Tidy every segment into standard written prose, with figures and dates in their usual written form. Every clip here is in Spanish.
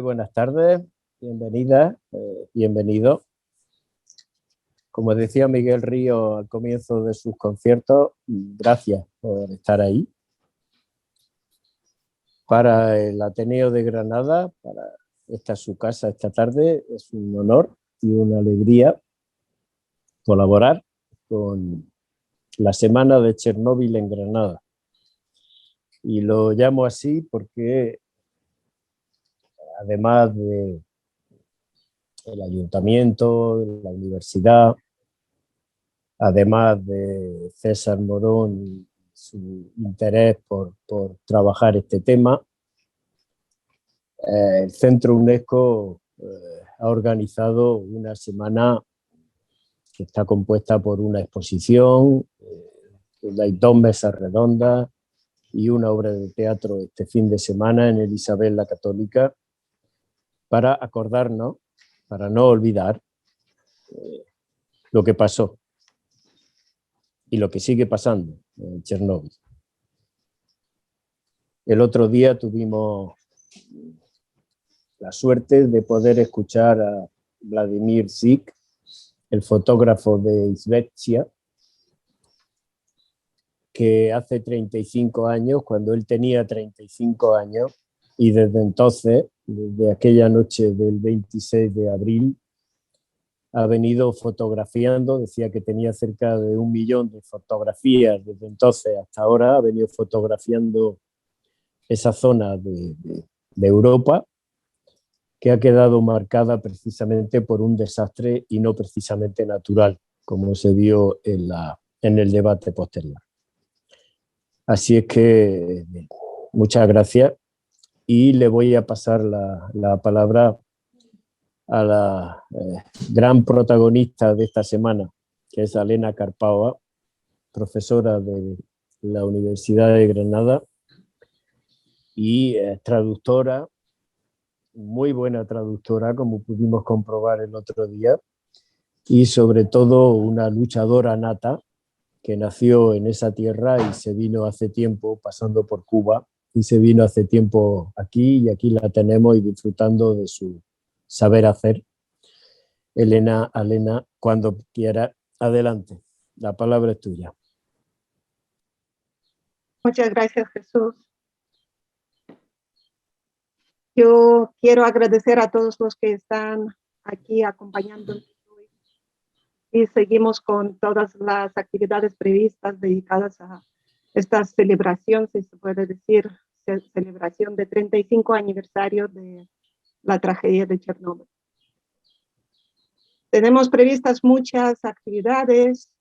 buenas tardes, bienvenida, bienvenido. Como decía Miguel Río al comienzo de sus conciertos, gracias por estar ahí. Para el Ateneo de Granada, esta es su casa esta tarde, es un honor y una alegría colaborar con la Semana de Chernóbil en Granada. Y lo llamo así porque, además del ayuntamiento, la universidad, además de César Morón y su interés por trabajar este tema, el Centro UNESCO ha organizado una semana que está compuesta por una exposición, donde hay 2 mesas redondas y una obra de teatro este fin de semana en el Isabel la Católica, para acordarnos, para no olvidar lo que pasó y lo que sigue pasando en Chernóbil. El otro día tuvimos la suerte de poder escuchar a Vladimir Zik, el fotógrafo de Izvestia, que hace 35 años, cuando él tenía 35 años, y desde entonces, desde aquella noche del 26 de abril, ha venido fotografiando, decía que tenía cerca de 1 millón de fotografías desde entonces hasta ahora, ha venido fotografiando esa zona de Europa, que ha quedado marcada precisamente por un desastre y no precisamente natural, como se vio en el debate posterior. Así es que muchas gracias y le voy a pasar la palabra a la gran protagonista de esta semana, que es Elena Carpaua, profesora de la Universidad de Granada y traductora, muy buena traductora, como pudimos comprobar el otro día, y sobre todo una luchadora nata que nació en esa tierra y se vino hace tiempo, pasando por Cuba, y se vino hace tiempo aquí, y aquí la tenemos y disfrutando de su saber hacer. Elena, cuando quiera, adelante, la palabra es tuya. Muchas gracias, Jesús. Yo quiero agradecer a todos los que están aquí acompañándonos hoy y seguimos con todas las actividades previstas dedicadas a esta celebración, si se puede decir, celebración de 35 aniversario de la tragedia de Chernóbil. Tenemos previstas muchas actividades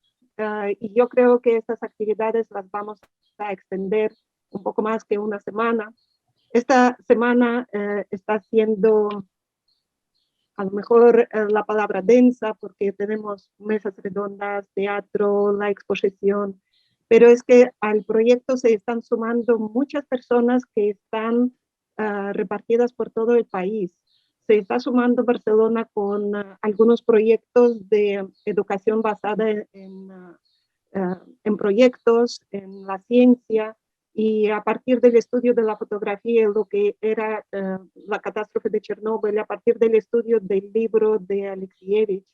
y yo creo que estas actividades las vamos a extender un poco más que una semana. Esta semana está siendo a lo mejor la palabra densa porque tenemos mesas redondas, teatro, la exposición, pero es que al proyecto se están sumando muchas personas que están repartidas por todo el país. Se está sumando Barcelona con algunos proyectos de educación basada en proyectos, en la ciencia, y a partir del estudio de la fotografía, lo que era la catástrofe de Chernóbil, a partir del estudio del libro de Alexievich,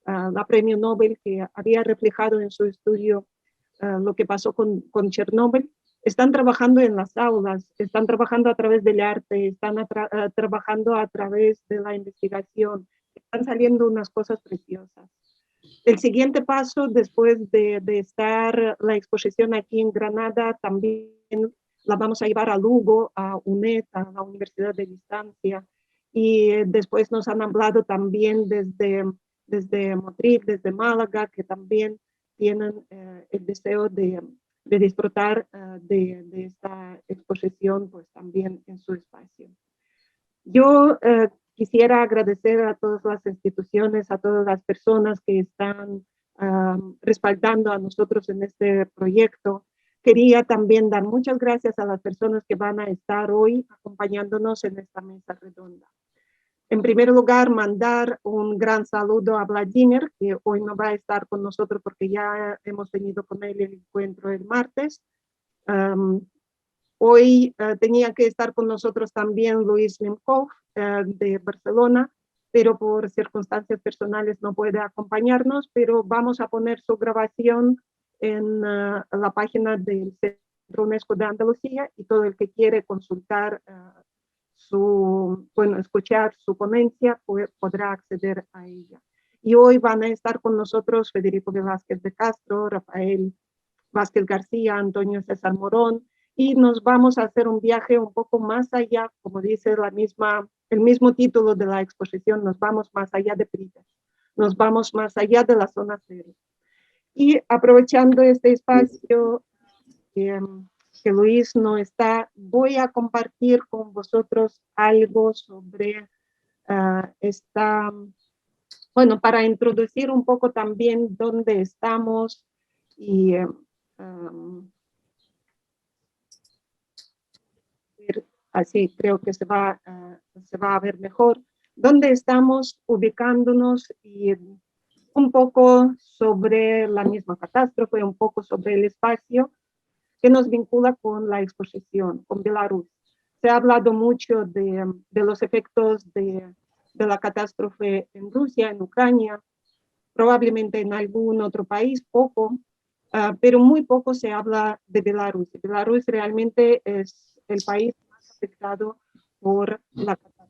la premio Nobel, que había reflejado en su estudio lo que pasó con Chernóbil, están trabajando en las aulas, están trabajando a través del arte, están trabajando a través de la investigación, están saliendo unas cosas preciosas. El siguiente paso, después de estar la exposición aquí en Granada, también la vamos a llevar a Lugo, a UNED, a la Universidad de Distancia, y después nos han hablado también desde Madrid, desde Málaga, que también tienen el deseo de disfrutar de esta exposición, pues también en su espacio. Yo quisiera agradecer a todas las instituciones, a todas las personas que están respaldando a nosotros en este proyecto. Quería también dar muchas gracias a las personas que van a estar hoy acompañándonos en esta mesa redonda. En primer lugar, mandar un gran saludo a Vladimir, que hoy no va a estar con nosotros porque ya hemos tenido con él el encuentro el martes. Hoy tenía que estar con nosotros también Luis Limkov de Barcelona, pero por circunstancias personales no puede acompañarnos, pero vamos a poner su grabación en la página del Centro UNESCO de Andalucía, y todo el que quiere consultar escuchar su ponencia podrá acceder a ella. Y hoy van a estar con nosotros Federico Velázquez de Castro, Rafael Vázquez García, Antonio César Morón, y nos vamos a hacer un viaje un poco más allá, como dice el mismo título de la exposición, nos vamos más allá de Privas, nos vamos más allá de la zona cero. Y aprovechando este espacio que Luis no está, voy a compartir con vosotros algo sobre para introducir un poco también dónde estamos y así creo que se va a ver mejor dónde estamos ubicándonos, y un poco sobre la misma catástrofe, un poco sobre el espacio que nos vincula con la exposición, con Belarus. Se ha hablado mucho de los efectos de la catástrofe en Rusia, en Ucrania, probablemente en algún otro país, poco, pero muy poco se habla de Belarus. Belarus realmente es el país más afectado por la catástrofe.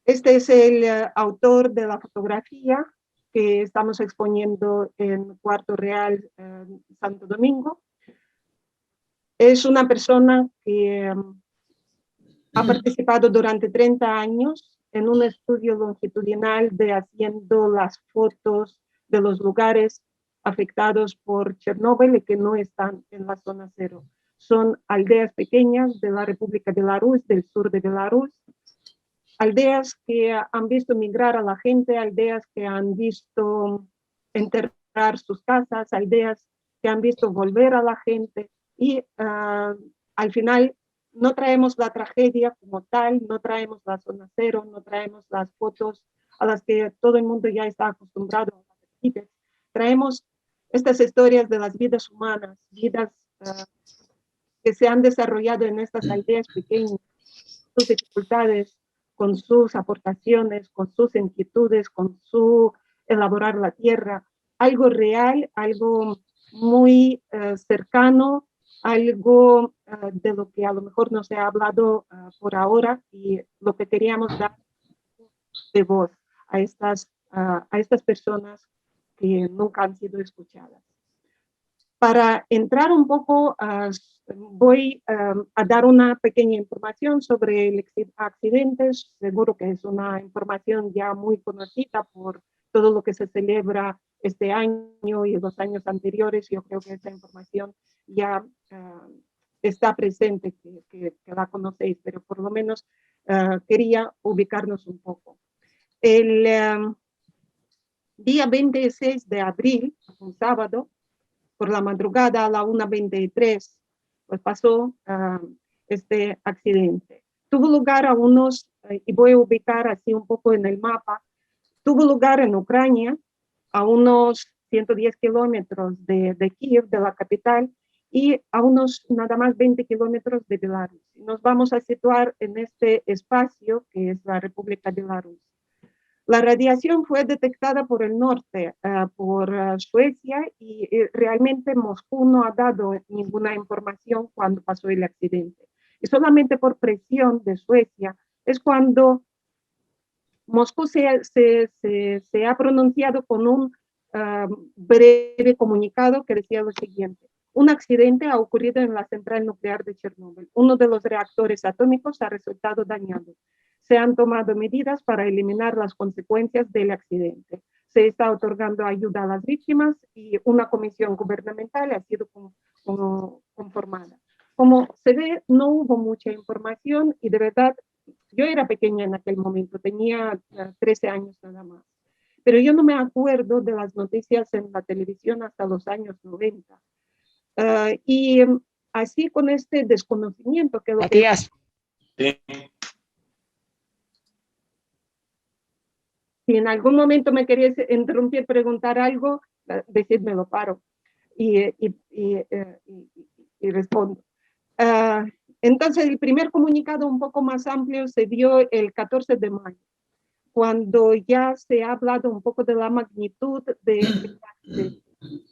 Este es el autor de la fotografía que estamos exponiendo en Cuarto Real, Santo Domingo. Es una persona que ha participado durante 30 años en un estudio longitudinal de haciendo las fotos de los lugares afectados por Chernóbil y que no están en la zona cero. Son aldeas pequeñas de la República de Belarus, del sur de Belarus, aldeas que han visto migrar a la gente, aldeas que han visto enterrar sus casas, aldeas que han visto volver a la gente, y al final no traemos la tragedia como tal, no traemos la zona cero, no traemos las fotos a las que todo el mundo ya está acostumbrado. Traemos estas historias de las vidas humanas, vidas que se han desarrollado en estas aldeas pequeñas, sus dificultades, con sus aportaciones, con sus inquietudes, con su elaborar la tierra, algo real, algo muy cercano, algo de lo que a lo mejor no se ha hablado por ahora, y lo que queríamos dar de voz a estas personas que nunca han sido escuchadas. Para entrar un poco, voy a dar una pequeña información sobre el accidente. Seguro que es una información ya muy conocida por todo lo que se celebra este año y los años anteriores. Yo creo que esta información ya está presente, que la conocéis, pero por lo menos quería ubicarnos un poco. El día 26 de abril, un sábado, por la madrugada a la 1:23, pues pasó este accidente. Tuvo lugar y voy a ubicar así un poco en el mapa, tuvo lugar en Ucrania, a unos 110 kilómetros de Kiev, de la capital, y a unos nada más 20 kilómetros de Belarus. Nos vamos a situar en este espacio que es la República de Belarus. La radiación fue detectada por el norte, por Suecia, y realmente Moscú no ha dado ninguna información cuando pasó el accidente. Y solamente por presión de Suecia es cuando Moscú se ha pronunciado con un breve comunicado que decía lo siguiente: un accidente ha ocurrido en la central nuclear de Chernóbil. Uno de los reactores atómicos ha resultado dañado. Se han tomado medidas para eliminar las consecuencias del accidente. Se está otorgando ayuda a las víctimas y una comisión gubernamental ha sido conformada. Como se ve, no hubo mucha información, y de verdad, yo era pequeña en aquel momento, tenía 13 años nada más. Pero yo no me acuerdo de las noticias en la televisión hasta los años 90. Y así, con este desconocimiento que... Matías. Sí. Si en algún momento me queréis interrumpir, preguntar algo, decídmelo, paro. y respondo. Entonces, el primer comunicado un poco más amplio se dio el 14 de mayo, cuando ya se ha hablado un poco de la magnitud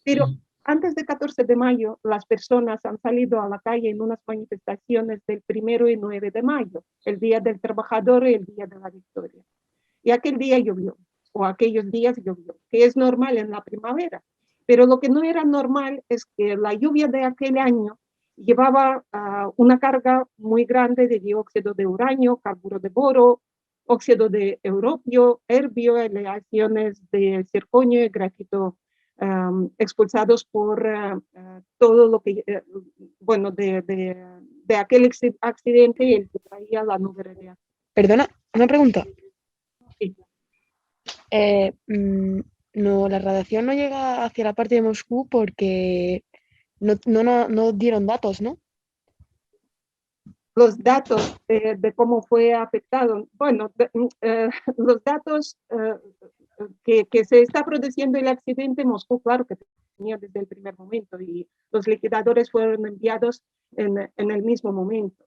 pero antes del 14 de mayo, las personas han salido a la calle en unas manifestaciones del 1 y 9 de mayo, el Día del Trabajador y el Día de la Victoria. Y aquel día llovió, o aquellos días llovió, que es normal en la primavera. Pero lo que no era normal es que la lluvia de aquel año llevaba una carga muy grande de dióxido de uranio, carburo de boro, óxido de europio, herbio, aleaciones de circonio y grafito expulsados por todo lo que, bueno, de aquel accidente y el que traía la nube radiactiva. Perdona, una pregunta. Sí. No, la radiación no llega hacia la parte de Moscú porque no dieron datos, ¿no? Los datos de cómo fue afectado, bueno, los datos que se está produciendo el accidente en Moscú, claro que tenía desde el primer momento y los liquidadores fueron enviados en el mismo momento.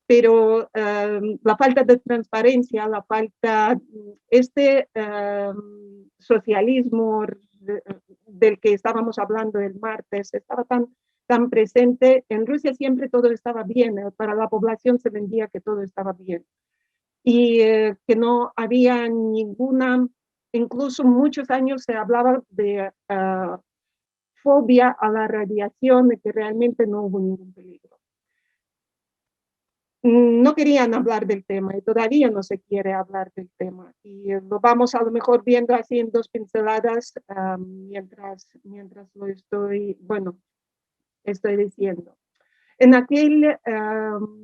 Pero la falta de transparencia, la falta, socialismo del que estábamos hablando el martes, estaba tan presente. En Rusia siempre todo estaba bien, para la población se vendía que todo estaba bien. Y que no había ninguna, incluso muchos años se hablaba de fobia a la radiación, y que realmente no hubo ningún peligro. No querían hablar del tema y todavía no se quiere hablar del tema. Y lo vamos a lo mejor viendo así en dos pinceladas mientras lo estoy diciendo. En aquel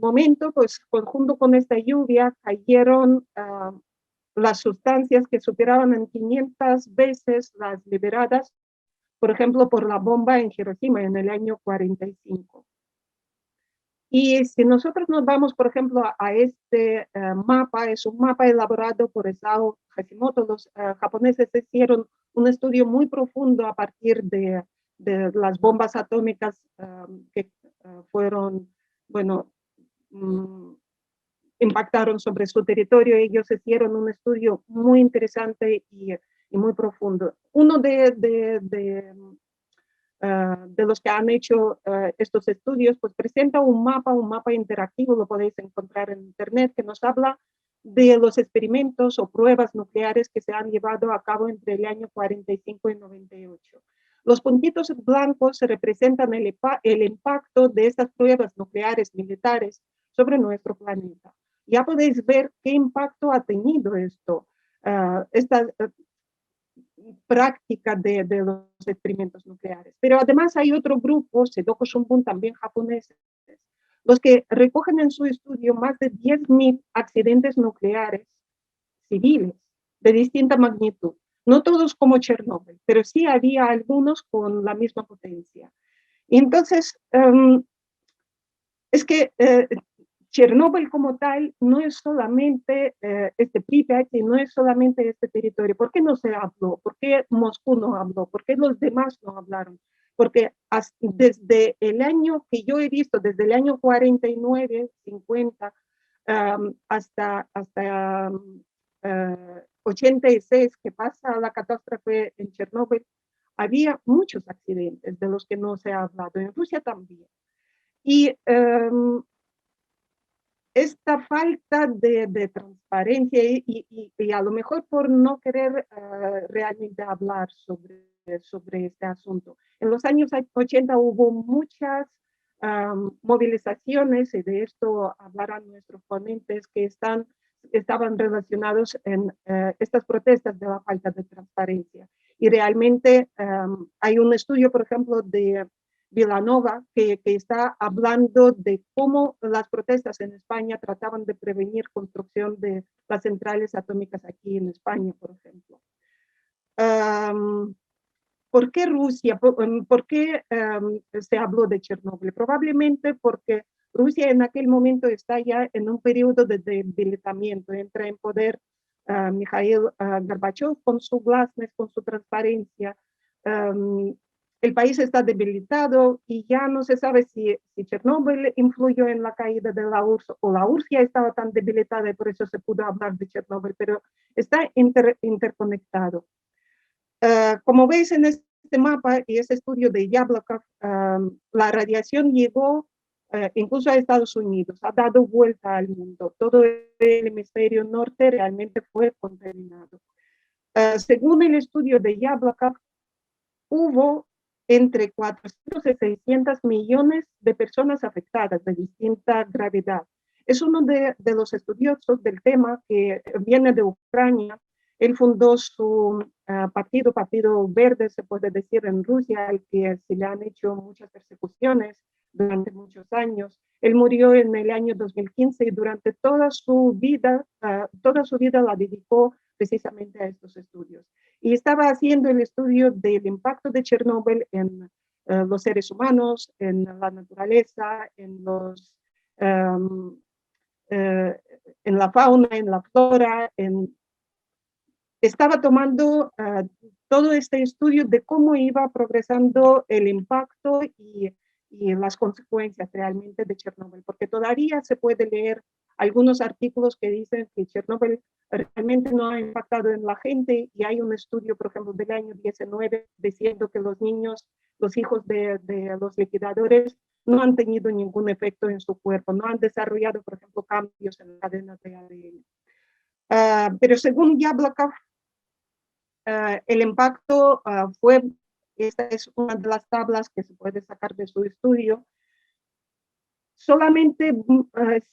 momento, pues junto con esta lluvia, cayeron las sustancias que superaban en 500 veces las liberadas, por ejemplo, por la bomba en Hiroshima en el año 45. Y si nosotros nos vamos, por ejemplo, a este mapa, es un mapa elaborado por Isao Hashimoto. Los japoneses hicieron un estudio muy profundo a partir de las bombas atómicas que fueron, impactaron sobre su territorio. Ellos hicieron un estudio muy interesante y muy profundo. Uno de los que han hecho estos estudios, pues presenta un mapa interactivo, lo podéis encontrar en internet, que nos habla de los experimentos o pruebas nucleares que se han llevado a cabo entre el año 45 y 98. Los puntitos blancos representan el impacto de estas pruebas nucleares militares sobre nuestro planeta. Ya podéis ver qué impacto ha tenido esto, esta práctica de los experimentos nucleares. Pero además hay otro grupo, Sedoku Shimbun, también japoneses, los que recogen en su estudio más de 10.000 accidentes nucleares civiles de distinta magnitud. No todos como Chernóbil, pero sí había algunos con la misma potencia. Y entonces, es que Chernóbil como tal no es solamente este Pripyat, no es solamente este territorio. ¿Por qué no se habló? ¿Por qué Moscú no habló? ¿Por qué los demás no hablaron? Porque desde el año que yo he visto, desde el año 49, 50, hasta 86, que pasa la catástrofe en Chernóbil, había muchos accidentes de los que no se ha hablado. En Rusia también. Y esta falta de transparencia y a lo mejor por no querer realmente hablar sobre este asunto. En los años 80 hubo muchas movilizaciones, y de esto hablarán nuestros ponentes, que estaban relacionados en estas protestas de la falta de transparencia. Y realmente hay un estudio, por ejemplo, de Vilanova, que está hablando de cómo las protestas en España trataban de prevenir construcción de las centrales atómicas aquí en España, por ejemplo. ¿Por qué Rusia? ¿Por qué se habló de Chernóbil? Probablemente porque Rusia en aquel momento está ya en un periodo de debilitamiento. Entra en poder Mikhail Gorbachev con su glasnost, con su transparencia. el país está debilitado y ya no se sabe si Chernóbil influyó en la caída de la URSS o la URSS ya estaba tan debilitada y por eso se pudo hablar de Chernóbil, pero está interconectado. Como veis en este mapa y este estudio de Yablokov, la radiación llegó incluso a Estados Unidos, ha dado vuelta al mundo. Todo el hemisferio norte realmente fue contaminado. Según el estudio de Yablokov, hubo entre 400 y 600 millones de personas afectadas de distinta gravedad. Es uno de los estudiosos del tema que viene de Ucrania. Él fundó su Partido Verde, se puede decir, en Rusia, al que se le han hecho muchas persecuciones durante muchos años. Él murió en el año 2015 y durante toda su vida la dedicó precisamente a estos estudios. Y estaba haciendo el estudio del impacto de Chernóbil en los seres humanos, en la naturaleza, en la fauna, en la flora. Estaba tomando todo este estudio de cómo iba progresando el impacto y las consecuencias realmente de Chernóbil, porque todavía se puede leer algunos artículos que dicen que Chernóbil realmente no ha impactado en la gente, y hay un estudio, por ejemplo, del año 19 diciendo que los niños, los hijos de los liquidadores, no han tenido ningún efecto en su cuerpo, no han desarrollado, por ejemplo, cambios en la cadena de ADN. Pero según Yablokov, el impacto esta es una de las tablas que se puede sacar de su estudio. Solamente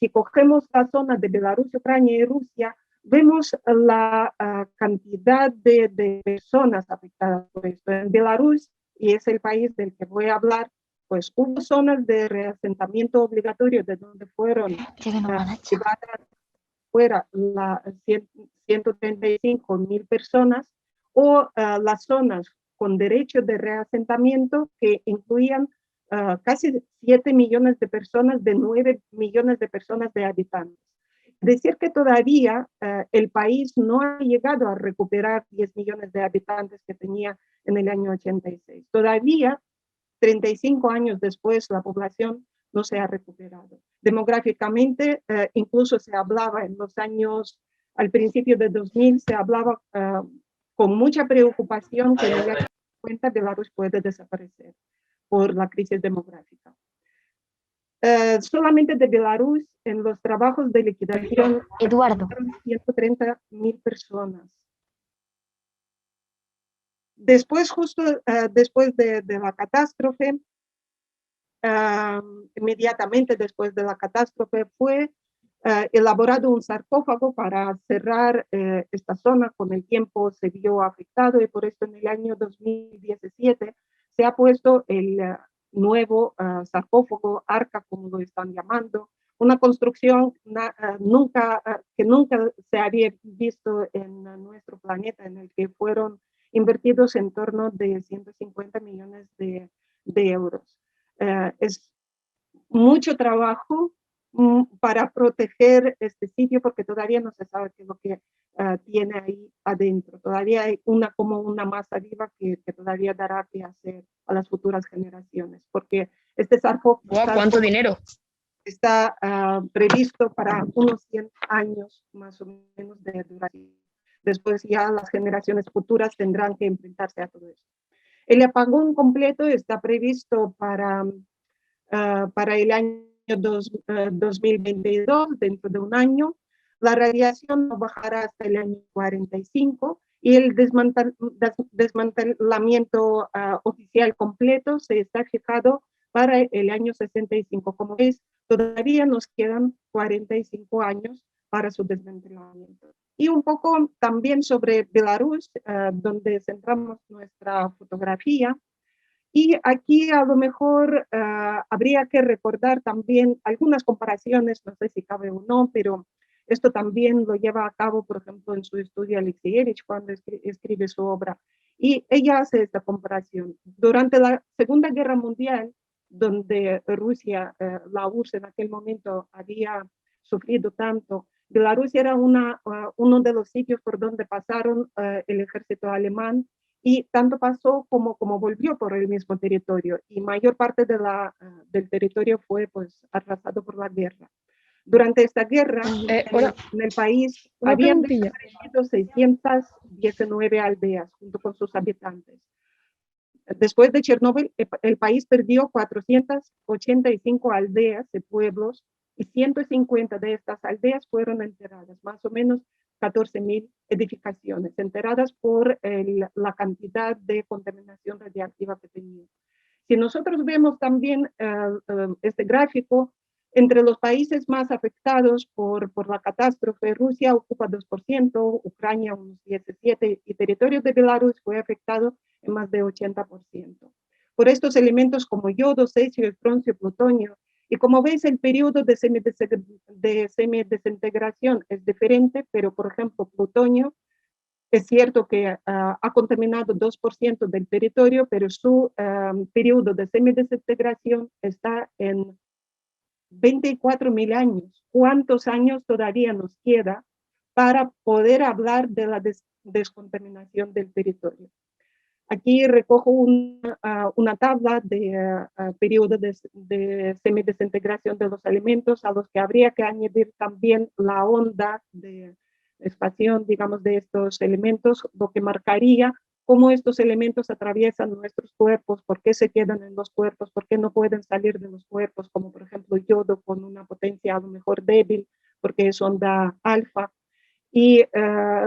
si cogemos la zona de Bielorrusia, Ucrania y Rusia, vemos la cantidad de personas afectadas por esto. En Bielorrusia, y es el país del que voy a hablar, pues hubo zonas de reasentamiento obligatorio de donde fueron llevadas fuera 135.000 personas, o las zonas con derecho de reasentamiento que incluían casi 7 millones de personas de 9 millones de personas de habitantes. Decir que todavía el país no ha llegado a recuperar 10 millones de habitantes que tenía en el año 86. Todavía, 35 años después, la población no se ha recuperado. Demográficamente, incluso se hablaba en los años, al principio de 2000, se hablaba con mucha preocupación que en el año 50 Belarus puede desaparecer por la crisis demográfica. Solamente de Belarus, en los trabajos de liquidación, Eduardo, 130.000 personas. Después, justo después de la catástrofe, inmediatamente después de la catástrofe, fue elaborado un sarcófago para cerrar esta zona. Con el tiempo se vio afectado y por eso en el año 2017 se ha puesto el nuevo sarcófago, arca como lo están llamando, una construcción que nunca se había visto en nuestro planeta, en el que fueron invertidos en torno de 150 millones de euros. Es mucho trabajo para proteger este sitio, porque todavía no se sabe qué es lo que tiene ahí adentro. Todavía hay como una masa viva que todavía dará que hacer a las futuras generaciones, porque este sarcófago ¿Cuánto dinero? está previsto para unos 100 años más o menos de duración. Después ya las generaciones futuras tendrán que enfrentarse a todo eso. El apagón completo está previsto para el año 2022, dentro de un año. La radiación no bajará hasta el año 45 y el desmantelamiento oficial completo se está fijado para el año 65. Como veis, todavía nos quedan 45 años para su desmantelamiento. Y un poco también sobre Belarus, donde centramos nuestra fotografía. Y aquí a lo mejor habría que recordar también algunas comparaciones, no sé si cabe o no, pero esto también lo lleva a cabo, por ejemplo, en su estudio Alexievich cuando escribe su obra. Y ella hace esta comparación. Durante la Segunda Guerra Mundial, donde Rusia, la URSS en aquel momento había sufrido tanto, Bielorrusia era uno de los sitios por donde pasaron el ejército alemán y tanto pasó como volvió por el mismo territorio, y mayor parte del territorio fue pues arrasado por la guerra. Durante esta guerra, en el país una habían preguntilla. desaparecido 619 aldeas junto con sus habitantes. Después de Chernóbil, el país perdió 485 aldeas y pueblos, y 150 de estas aldeas fueron enterradas, más o menos 14.000 edificaciones, enterradas por la cantidad de contaminación radiactiva que tenía. Si nosotros vemos también este gráfico, entre los países más afectados por la catástrofe, Rusia ocupa 2%, Ucrania unos 17%, y territorio de Belarus fue afectado en más de 80%. Por estos elementos como yodo, cesio, estroncio, plutonio, y como veis el periodo de semidesintegración es diferente, pero por ejemplo plutonio es cierto que ha contaminado 2% del territorio, pero su periodo de semidesintegración está en 24.000 años. ¿Cuántos años todavía nos queda para poder hablar de la descontaminación del territorio? Aquí recojo una tabla de periodo de semidesintegración de los alimentos, a los que habría que añadir también la onda de expansión, digamos, de estos elementos, lo que marcaría cómo estos elementos atraviesan nuestros cuerpos, por qué se quedan en los cuerpos, por qué no pueden salir de los cuerpos, como por ejemplo yodo con una potencia a lo mejor débil, porque es onda alfa, y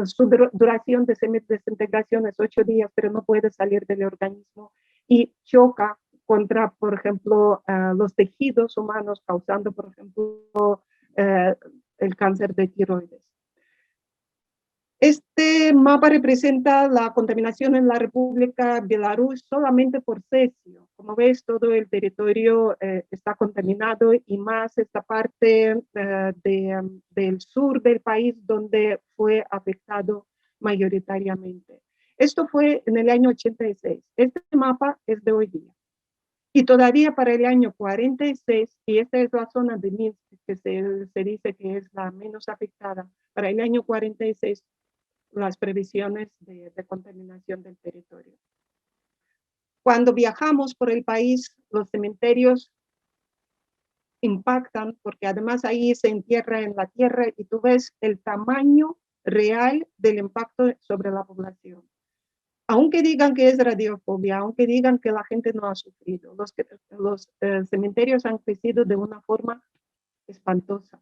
su duración de semidesintegración es 8 días, pero no puede salir del organismo y choca contra, por ejemplo, los tejidos humanos, causando, por ejemplo, el cáncer de tiroides. Este mapa representa la contaminación en la República Belarus solamente por cesio. Como ves, todo el territorio está contaminado, y más esta parte del sur del país donde fue afectado mayoritariamente. Esto fue en el año 86. Este mapa es de hoy día. Y todavía para el año 46, y esta es la zona de Minsk que se dice que es la menos afectada, para el año 46 las previsiones de contaminación del territorio. Cuando viajamos por el país, los cementerios impactan, porque además ahí se entierra en la tierra y tú ves el tamaño real del impacto sobre la población. Aunque digan que es radiofobia, aunque digan que la gente no ha sufrido, los cementerios han crecido de una forma espantosa.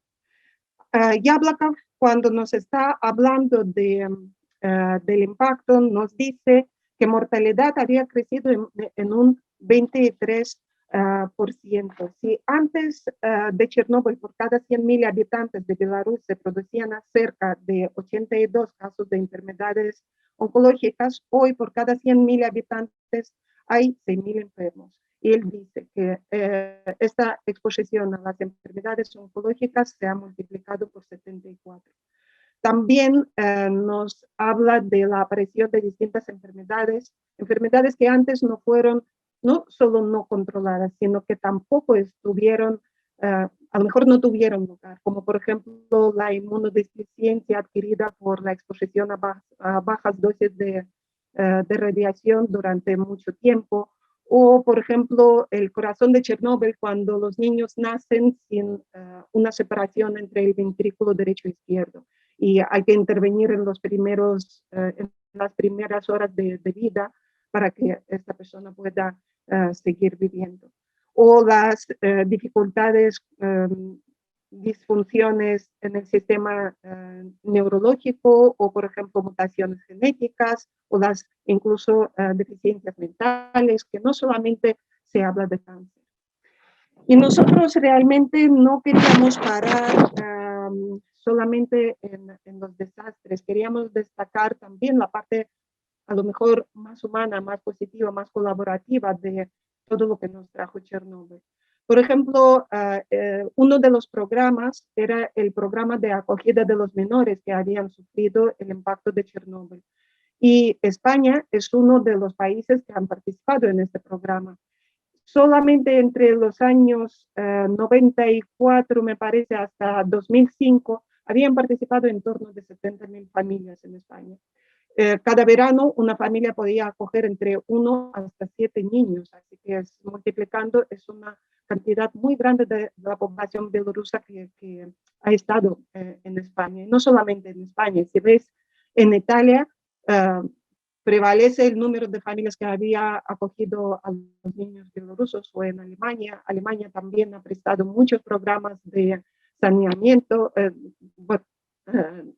Yablakov, cuando nos está hablando del impacto, nos dice que mortalidad había crecido en un 23%. Si antes de Chernóbil, por cada 100.000 habitantes de Belarus se producían cerca de 82 casos de enfermedades oncológicas, hoy por cada 100.000 habitantes hay 6.000 enfermos. Y él dice que esta exposición a las enfermedades oncológicas se ha multiplicado por 74. También nos habla de la aparición de distintas enfermedades que antes no fueron, no solo no controladas, sino que tampoco estuvieron, a lo mejor no tuvieron lugar, como por ejemplo la inmunodeficiencia adquirida por la exposición a bajas dosis de radiación durante mucho tiempo, o por ejemplo el corazón de Chernóbil, cuando los niños nacen sin una separación entre el ventrículo derecho e izquierdo, y hay que intervenir en las primeras horas de vida para que esta persona pueda seguir viviendo. O las dificultades, disfunciones en el sistema neurológico, o por ejemplo mutaciones genéticas, o las incluso deficiencias mentales, que no solamente se habla de cáncer. Y nosotros realmente no queríamos parar solamente en los desastres, queríamos destacar también la parte a lo mejor más humana, más positiva, más colaborativa de todo lo que nos trajo Chernóbil. Por ejemplo, uno de los programas era el programa de acogida de los menores que habían sufrido el impacto de Chernóbil. Y España es uno de los países que han participado en este programa. Solamente entre los años 94, me parece, hasta 2005, habían participado en torno de 70.000 familias en España. cada verano una familia podía acoger entre 1 hasta 7 niños, así que multiplicando es una cantidad muy grande de la población bielorrusa que ha estado en España. Y no solamente en España, si ves en Italia, prevalece el número de familias que había acogido a los niños bielorrusos, o en Alemania. Alemania también ha prestado muchos programas de saneamiento,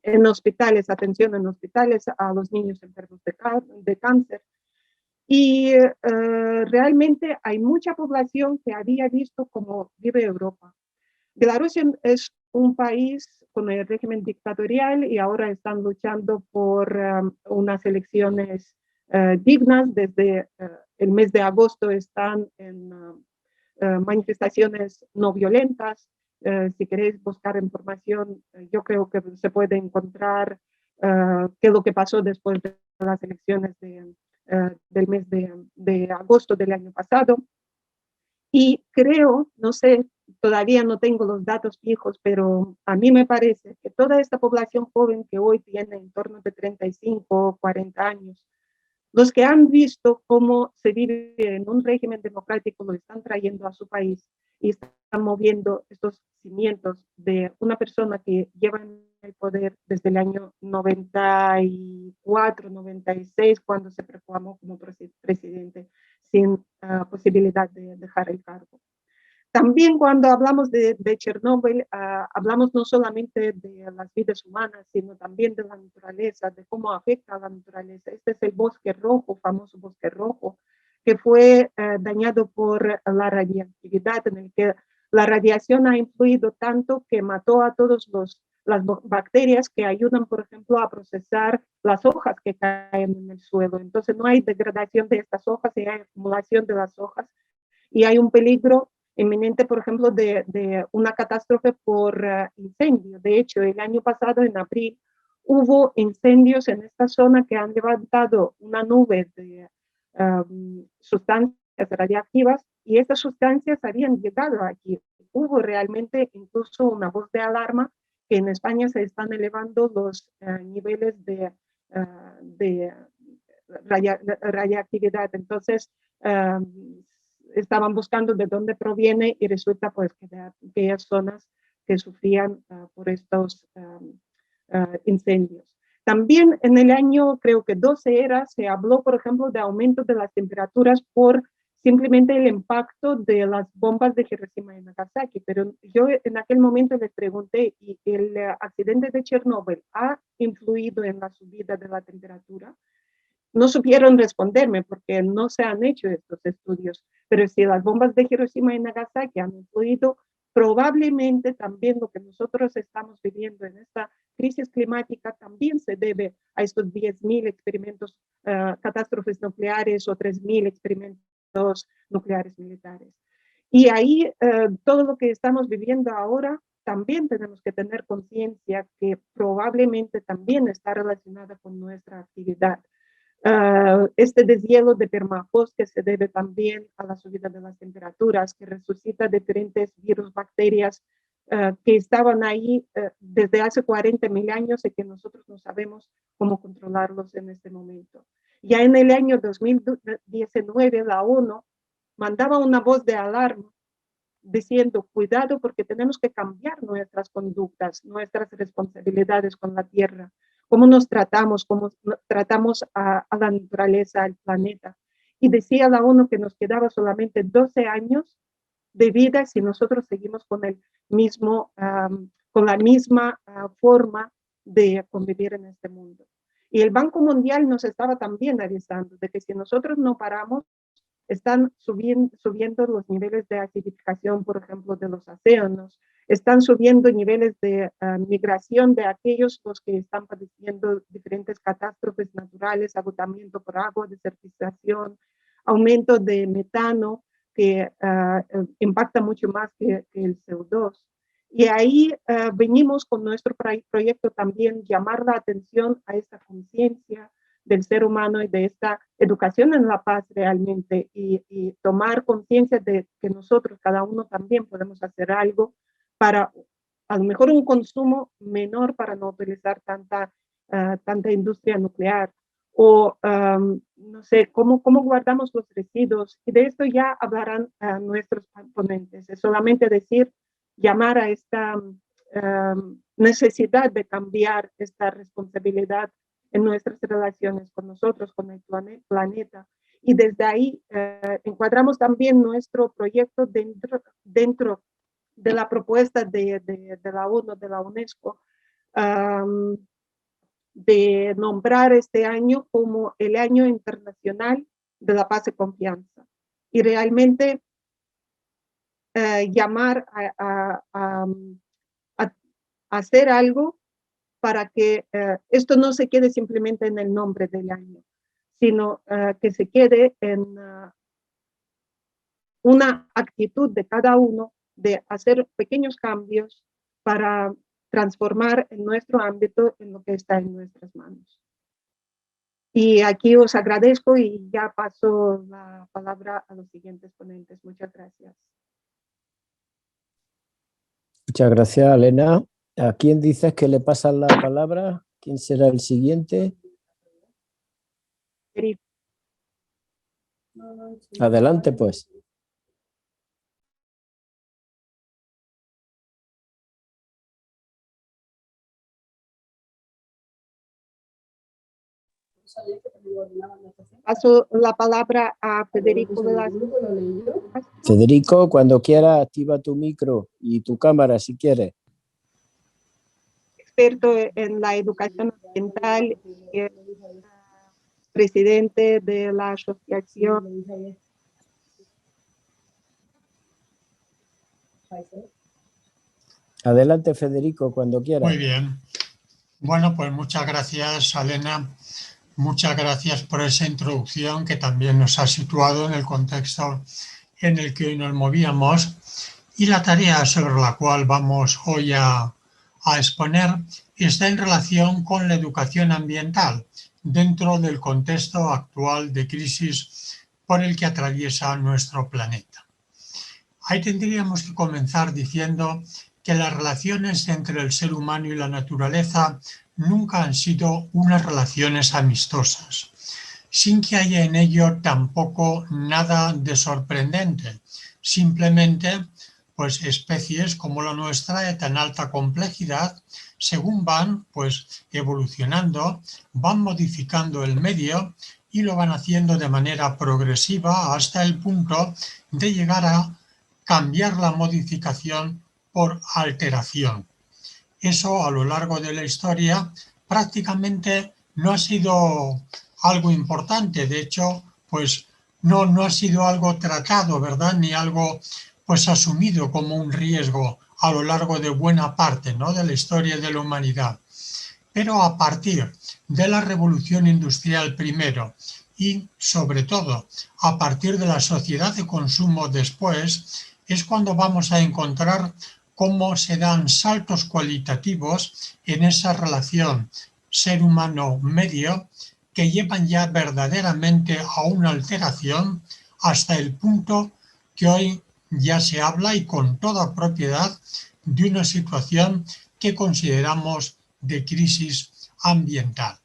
en hospitales, atención en hospitales a los niños enfermos de cáncer. Y realmente hay mucha población que había visto cómo vive Europa. Bielorrusia es un país con el régimen dictatorial y ahora están luchando por unas elecciones dignas. Desde el mes de agosto están en manifestaciones no violentas. Si queréis buscar información, yo creo que se puede encontrar qué es lo que pasó después de las elecciones del mes de agosto del año pasado. Y creo, no sé, todavía no tengo los datos fijos, pero a mí me parece que toda esta población joven que hoy tiene en torno de 35 o 40 años, los que han visto cómo se vive en un régimen democrático lo están trayendo a su país y están moviendo estos cimientos de una persona que lleva en el poder desde el año 94, 96, cuando se proclamó como presidente, sin posibilidad de dejar el cargo. También cuando hablamos de Chernóbil, hablamos no solamente de las vidas humanas, sino también de la naturaleza, de cómo afecta a la naturaleza. Este es el bosque rojo, famoso bosque rojo, que fue dañado por la radiactividad, en el que la radiación ha influido tanto que mató a todas las bacterias que ayudan, por ejemplo, a procesar las hojas que caen en el suelo. Entonces no hay degradación de estas hojas, y hay acumulación de las hojas, y hay un peligro inminente, por ejemplo, de una catástrofe por incendio. De hecho, el año pasado, en abril, hubo incendios en esta zona que han levantado una nube de sustancias radiactivas, y estas sustancias habían llegado aquí. Hubo realmente incluso una voz de alarma que en España se están elevando los niveles de radiactividad. Entonces, estaban buscando de dónde proviene, y resulta pues que de aquellas zonas que sufrían por estos incendios. También en el año, creo que 12 era, se habló, por ejemplo, de aumento de las temperaturas por simplemente el impacto de las bombas de Hiroshima y Nagasaki. Pero yo en aquel momento les pregunté, ¿y el accidente de Chernóbil ha influido en la subida de la temperatura? No supieron responderme porque no se han hecho estos estudios, pero si las bombas de Hiroshima y Nagasaki han influido, probablemente también lo que nosotros estamos viviendo en esta crisis climática también se debe a estos 10.000 experimentos, catástrofes nucleares, o 3.000 experimentos nucleares militares. Y ahí todo lo que estamos viviendo ahora, también tenemos que tener conciencia que probablemente también está relacionada con nuestra actividad. Este deshielo de permafrost, que se debe también a la subida de las temperaturas, que resucita diferentes virus, bacterias que estaban ahí desde hace 40.000 años, y que nosotros no sabemos cómo controlarlos en este momento. Ya en el año 2019 la ONU mandaba una voz de alarma diciendo: cuidado, porque tenemos que cambiar nuestras conductas, nuestras responsabilidades con la tierra, cómo nos tratamos, cómo tratamos a la naturaleza, al planeta. Y decía la ONU que nos quedaba solamente 12 años de vida si nosotros seguimos con la misma forma de convivir en este mundo. Y el Banco Mundial nos estaba también avisando de que si nosotros no paramos, están subiendo los niveles de acidificación, por ejemplo, de los océanos, están subiendo niveles de migración de aquellos los que están padeciendo diferentes catástrofes naturales, agotamiento por agua, desertización, aumento de metano, que impacta mucho más que el CO2. Y ahí venimos con nuestro proyecto también llamar la atención a esta conciencia del ser humano y de esta educación en la paz realmente, y tomar conciencia de que nosotros, cada uno, también podemos hacer algo para, a lo mejor, un consumo menor, para no utilizar tanta industria nuclear, o no sé, cómo guardamos los residuos. Y de esto ya hablarán nuestros ponentes. Es solamente decir, llamar a esta necesidad de cambiar esta responsabilidad en nuestras relaciones con nosotros, con el planeta. Y desde ahí encuadramos también nuestro proyecto dentro de la propuesta de la ONU, de la UNESCO, de nombrar este año como el Año Internacional de la Paz y Confianza. Y realmente llamar a hacer algo para que esto no se quede simplemente en el nombre del año, sino que se quede en una actitud de cada uno de hacer pequeños cambios para transformar en nuestro ámbito en lo que está en nuestras manos. Y aquí os agradezco y ya paso la palabra a los siguientes ponentes. Muchas gracias. Muchas gracias, Elena. ¿A quién dices que le pasan la palabra? ¿Quién será el siguiente? Adelante, pues. Paso la palabra a Federico Velasco. Federico, cuando quieras, activa tu micro y tu cámara si quieres. Experto en la educación ambiental y presidente de la asociación. Adelante, Federico, cuando quieras. Muy bien. Bueno, pues muchas gracias, Elena. Muchas gracias por esa introducción que también nos ha situado en el contexto en el que hoy nos movíamos, y la tarea sobre la cual vamos hoy a exponer está en relación con la educación ambiental dentro del contexto actual de crisis por el que atraviesa nuestro planeta. Ahí tendríamos que comenzar diciendo que las relaciones entre el ser humano y la naturaleza nunca han sido unas relaciones amistosas, sin que haya en ello tampoco nada de sorprendente. Simplemente, pues especies como la nuestra de tan alta complejidad, según van evolucionando, van modificando el medio y lo van haciendo de manera progresiva hasta el punto de llegar a cambiar la modificación por alteración. Eso a lo largo de la historia prácticamente no ha sido algo importante, de hecho, no ha sido algo tratado, ¿verdad? Ni algo asumido como un riesgo a lo largo de buena parte, ¿no?, de la historia de la humanidad. Pero a partir de la revolución industrial primero y sobre todo a partir de la sociedad de consumo después, es cuando vamos a encontrar cómo se dan saltos cualitativos en esa relación ser humano-medio que llevan ya verdaderamente a una alteración hasta el punto que hoy ya se habla, y con toda propiedad, de una situación que consideramos de crisis ambiental.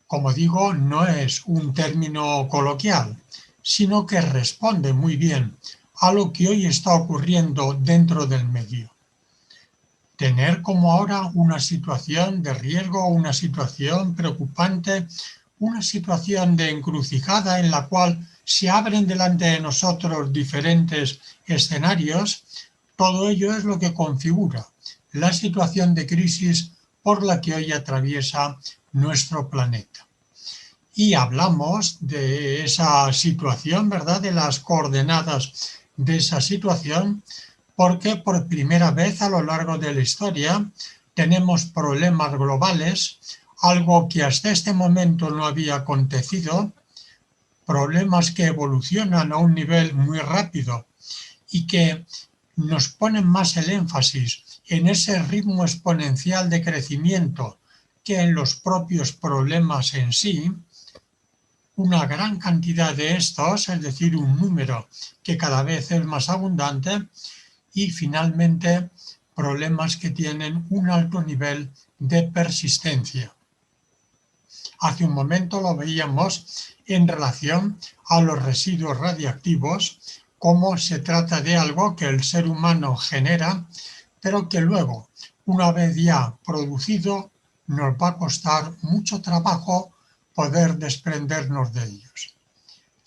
Como digo, no es un término coloquial, sino que responde muy bien a lo que hoy está ocurriendo dentro del medio. Tener como ahora una situación de riesgo, una situación preocupante, una situación de encrucijada en la cual se abren delante de nosotros diferentes escenarios, todo ello es lo que configura la situación de crisis por la que hoy atraviesa nuestro planeta. Y hablamos de esa situación, ¿verdad?, de las coordenadas de esa situación, porque por primera vez a lo largo de la historia tenemos problemas globales, algo que hasta este momento no había acontecido, problemas que evolucionan a un nivel muy rápido y que nos ponen más el énfasis en ese ritmo exponencial de crecimiento que en los propios problemas en sí. Una gran cantidad de estos, es decir, un número que cada vez es más abundante, y finalmente problemas que tienen un alto nivel de persistencia. Hace un momento lo veíamos en relación a los residuos radiactivos, cómo se trata de algo que el ser humano genera, pero que luego, una vez ya producido, nos va a costar mucho trabajo poder desprendernos de ellos.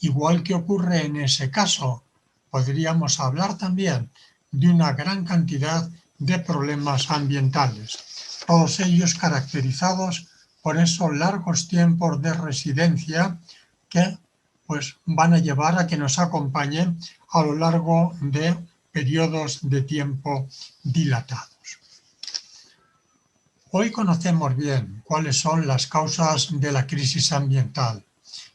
Igual que ocurre en ese caso, podríamos hablar también de una gran cantidad de problemas ambientales, todos ellos caracterizados por esos largos tiempos de residencia que pues, van a llevar a que nos acompañen a lo largo de periodos de tiempo dilatados. Hoy conocemos bien cuáles son las causas de la crisis ambiental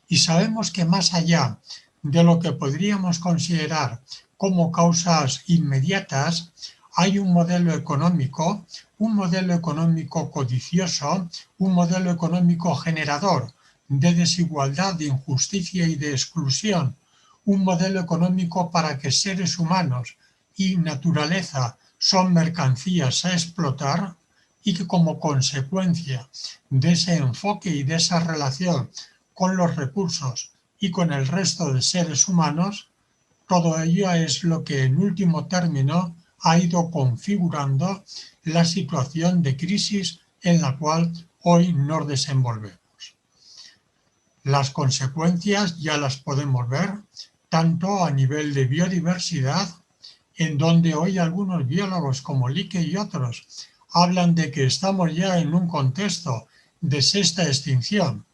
y sabemos que más allá de lo que podríamos considerar como causas inmediatas, hay un modelo económico codicioso, un modelo económico generador de desigualdad, de injusticia y de exclusión, un modelo económico para que seres humanos y naturaleza son mercancías a explotar y que como consecuencia de ese enfoque y de esa relación con los recursos y con el resto de seres humanos, todo ello es lo que en último término ha ido configurando la situación de crisis en la cual hoy nos desenvolvemos. Las consecuencias ya las podemos ver tanto a nivel de biodiversidad, en donde hoy algunos biólogos como Lieke y otros hablan de que estamos ya en un contexto de sexta extinción,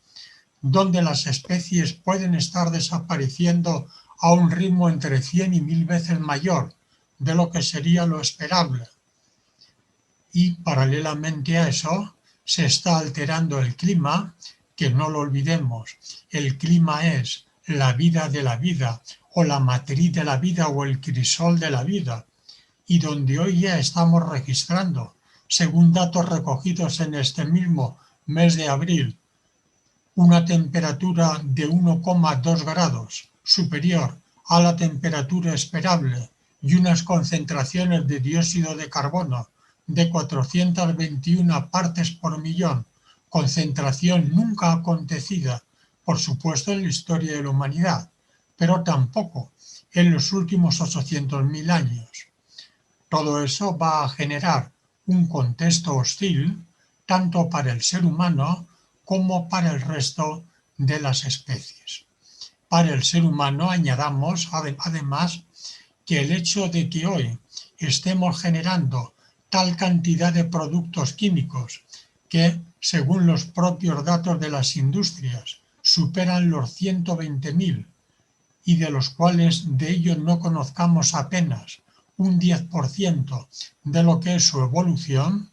donde las especies pueden estar desapareciendo a un ritmo entre 100 y 1000 veces mayor de lo que sería lo esperable. Y paralelamente a eso se está alterando el clima, que no lo olvidemos, el clima es la vida de la vida o la matriz de la vida o el crisol de la vida, y donde hoy ya estamos registrando, según datos recogidos en este mismo mes de abril, una temperatura de 1,2 grados superior a la temperatura esperable y unas concentraciones de dióxido de carbono de 421 partes por millón, concentración nunca acontecida, por supuesto, en la historia de la humanidad, pero tampoco en los últimos 800.000 años. Todo eso va a generar un contexto hostil tanto para el ser humano como para el resto de las especies. Para el ser humano añadamos además que el hecho de que hoy estemos generando tal cantidad de productos químicos que, según los propios datos de las industrias, superan los 120.000 y de los cuales de ellos no conozcamos apenas un 10% de lo que es su evolución,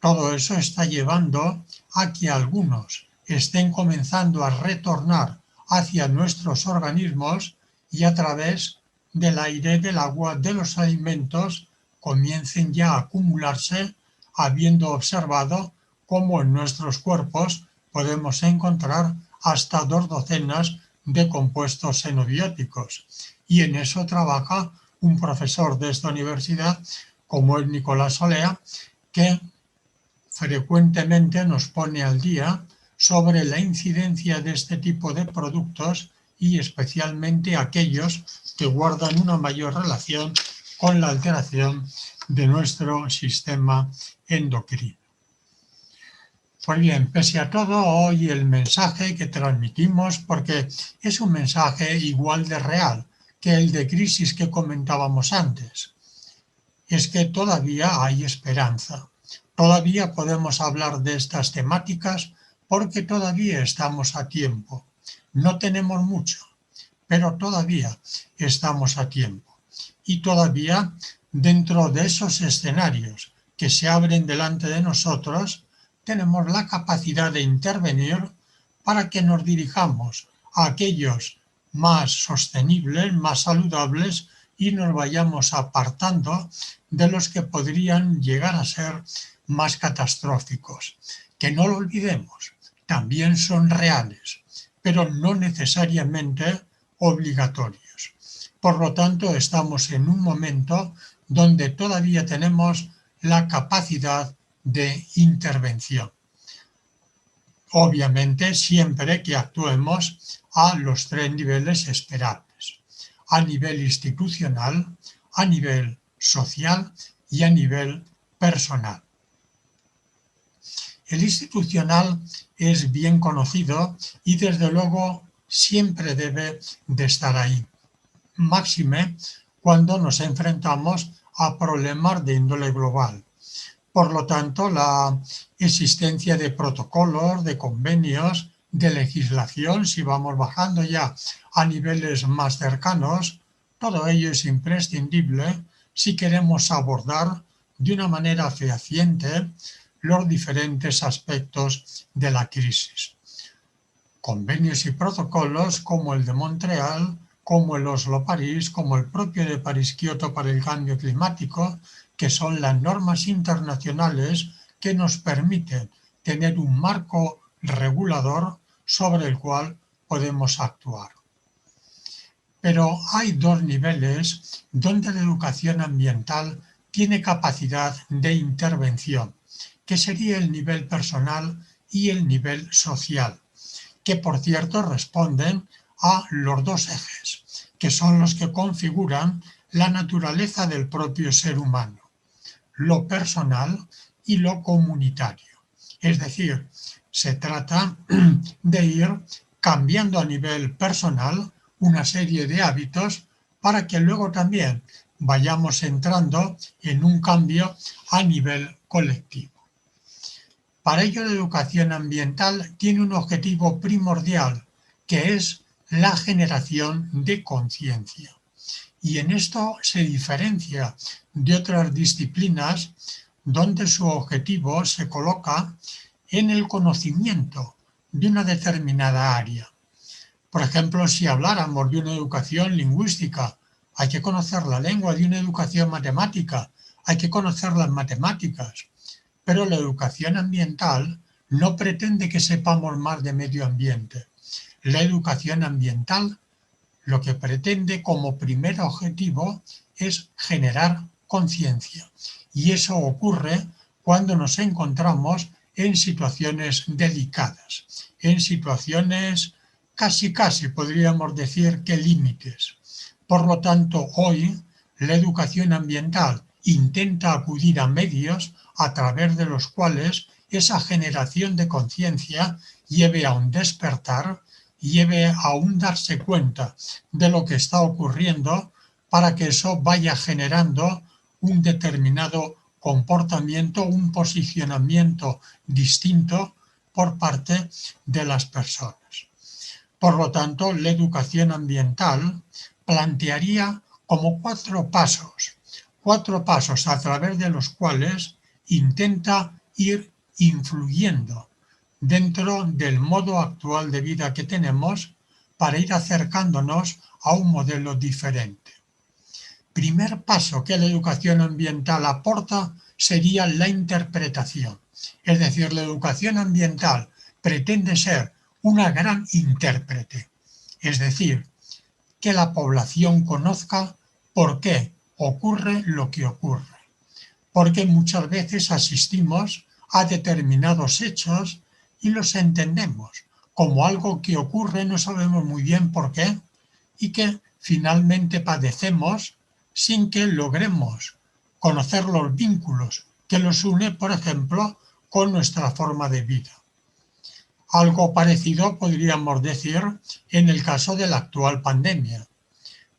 todo eso está llevando a que algunos estén comenzando a retornar hacia nuestros organismos y a través del aire, del agua, de los alimentos, comiencen ya a acumularse, habiendo observado cómo en nuestros cuerpos podemos encontrar hasta 2 docenas de compuestos xenobióticos. Y en eso trabaja un profesor de esta universidad, como es Nicolás Olea, que frecuentemente nos pone al día sobre la incidencia de este tipo de productos y especialmente aquellos que guardan una mayor relación con la alteración de nuestro sistema endocrino. Pues bien, pese a todo, hoy el mensaje que transmitimos, porque es un mensaje igual de real que el de crisis que comentábamos antes, es que todavía hay esperanza. Todavía podemos hablar de estas temáticas porque todavía estamos a tiempo. No tenemos mucho, pero todavía estamos a tiempo. Y todavía dentro de esos escenarios que se abren delante de nosotros, tenemos la capacidad de intervenir para que nos dirijamos a aquellos más sostenibles, más saludables y nos vayamos apartando de los que podrían llegar a ser más catastróficos. Que no lo olvidemos, también son reales, pero no necesariamente obligatorios. Por lo tanto, estamos en un momento donde todavía tenemos la capacidad de intervención. obviamente siempre que actuemos a los 3 niveles esperables, a nivel institucional, a nivel social y a nivel personal. El institucional es bien conocido y desde luego siempre debe de estar ahí, máxime cuando nos enfrentamos a problemas de índole global. Por lo tanto, la existencia de protocolos, de convenios, de legislación, si vamos bajando ya a niveles más cercanos, todo ello es imprescindible si queremos abordar de una manera fehaciente los diferentes aspectos de la crisis. Convenios y protocolos como el de Montreal, como el Oslo-París, como el propio de París-Kioto para el cambio climático, que son las normas internacionales que nos permiten tener un marco regulador sobre el cual podemos actuar. Pero hay 2 niveles donde la educación ambiental tiene capacidad de intervención, que sería el nivel personal y el nivel social, que por cierto responden a los 2 ejes, que son los que configuran la naturaleza del propio ser humano, lo personal y lo comunitario. Es decir, se trata de ir cambiando a nivel personal una serie de hábitos para que luego también vayamos entrando en un cambio a nivel colectivo. Para ello, la educación ambiental tiene un objetivo primordial, que es la generación de conciencia. Y en esto se diferencia de otras disciplinas donde su objetivo se coloca en el conocimiento de una determinada área. Por ejemplo, si habláramos de una educación lingüística, hay que conocer la lengua. De una educación matemática, hay que conocer las matemáticas. Pero la educación ambiental no pretende que sepamos más de medio ambiente. La educación ambiental lo que pretende como primer objetivo es generar conciencia. Y eso ocurre cuando nos encontramos en situaciones delicadas, en situaciones casi podríamos decir que límites. Por lo tanto, hoy la educación ambiental intenta acudir a medios a través de los cuales esa generación de conciencia lleve a un despertar, lleve a un darse cuenta de lo que está ocurriendo para que eso vaya generando un determinado comportamiento, un posicionamiento distinto por parte de las personas. Por lo tanto, la educación ambiental plantearía como 4 pasos a través de los cuales intenta ir influyendo dentro del modo actual de vida que tenemos para ir acercándonos a un modelo diferente. Primer paso que la educación ambiental aporta sería la interpretación. Es decir, la educación ambiental pretende ser una gran intérprete. Es decir, que la población conozca por qué ocurre lo que ocurre. Porque muchas veces asistimos a determinados hechos y los entendemos como algo que ocurre, no sabemos muy bien por qué, y que finalmente padecemos sin que logremos conocer los vínculos que los une, por ejemplo, con nuestra forma de vida. Algo parecido podríamos decir en el caso de la actual pandemia,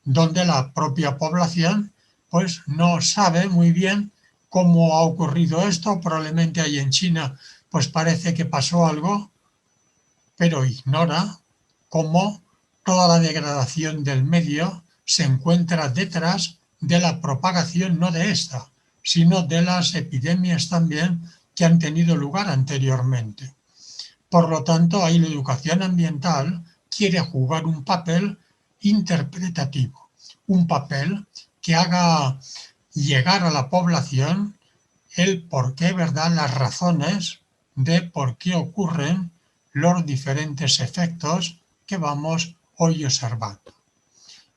donde la propia población pues no sabe muy bien cómo ha ocurrido esto. Probablemente ahí en China pues parece que pasó algo, pero ignora cómo toda la degradación del medio se encuentra detrás de la propagación no de esta, sino de las epidemias también que han tenido lugar anteriormente. Por lo tanto, ahí la educación ambiental quiere jugar un papel interpretativo, un papel que haga llegar a la población el por qué, ¿verdad?, las razones de por qué ocurren los diferentes efectos que vamos hoy observando.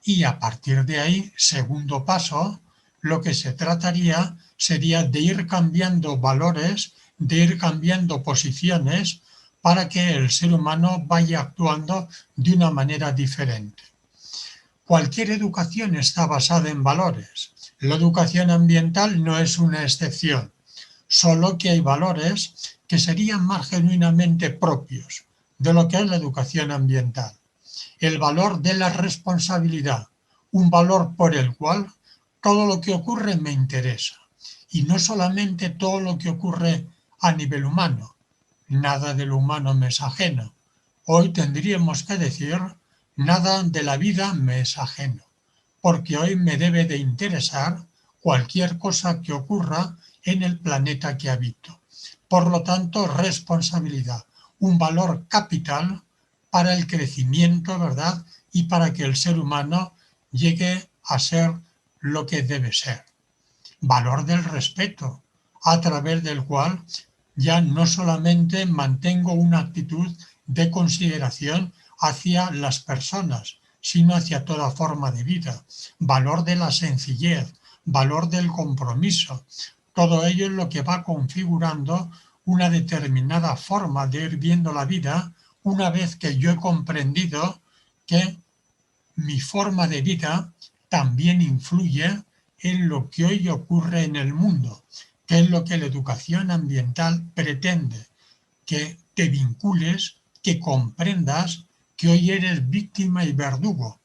Y a partir de ahí, segundo paso, lo que se trataría sería de ir cambiando valores, de ir cambiando posiciones para que el ser humano vaya actuando de una manera diferente. Cualquier educación está basada en valores. La educación ambiental no es una excepción, solo que hay valores que serían más genuinamente propios de lo que es la educación ambiental. El valor de la responsabilidad, un valor por el cual todo lo que ocurre me interesa. Y no solamente todo lo que ocurre a nivel humano, nada de lo humano me es ajeno. Hoy tendríamos que decir, nada de la vida me es ajeno, porque hoy me debe de interesar cualquier cosa que ocurra en el planeta que habito. Por lo tanto, responsabilidad, un valor capital para el crecimiento, ¿verdad? Y para que el ser humano llegue a ser lo que debe ser. Valor del respeto, a través del cual ya no solamente mantengo una actitud de consideración hacia las personas, sino hacia toda forma de vida. Valor de la sencillez, valor del compromiso. Todo ello es lo que va configurando una determinada forma de ir viendo la vida una vez que yo he comprendido que mi forma de vida también influye en lo que hoy ocurre en el mundo, que es lo que la educación ambiental pretende, que te vincules, que comprendas que hoy eres víctima y verdugo,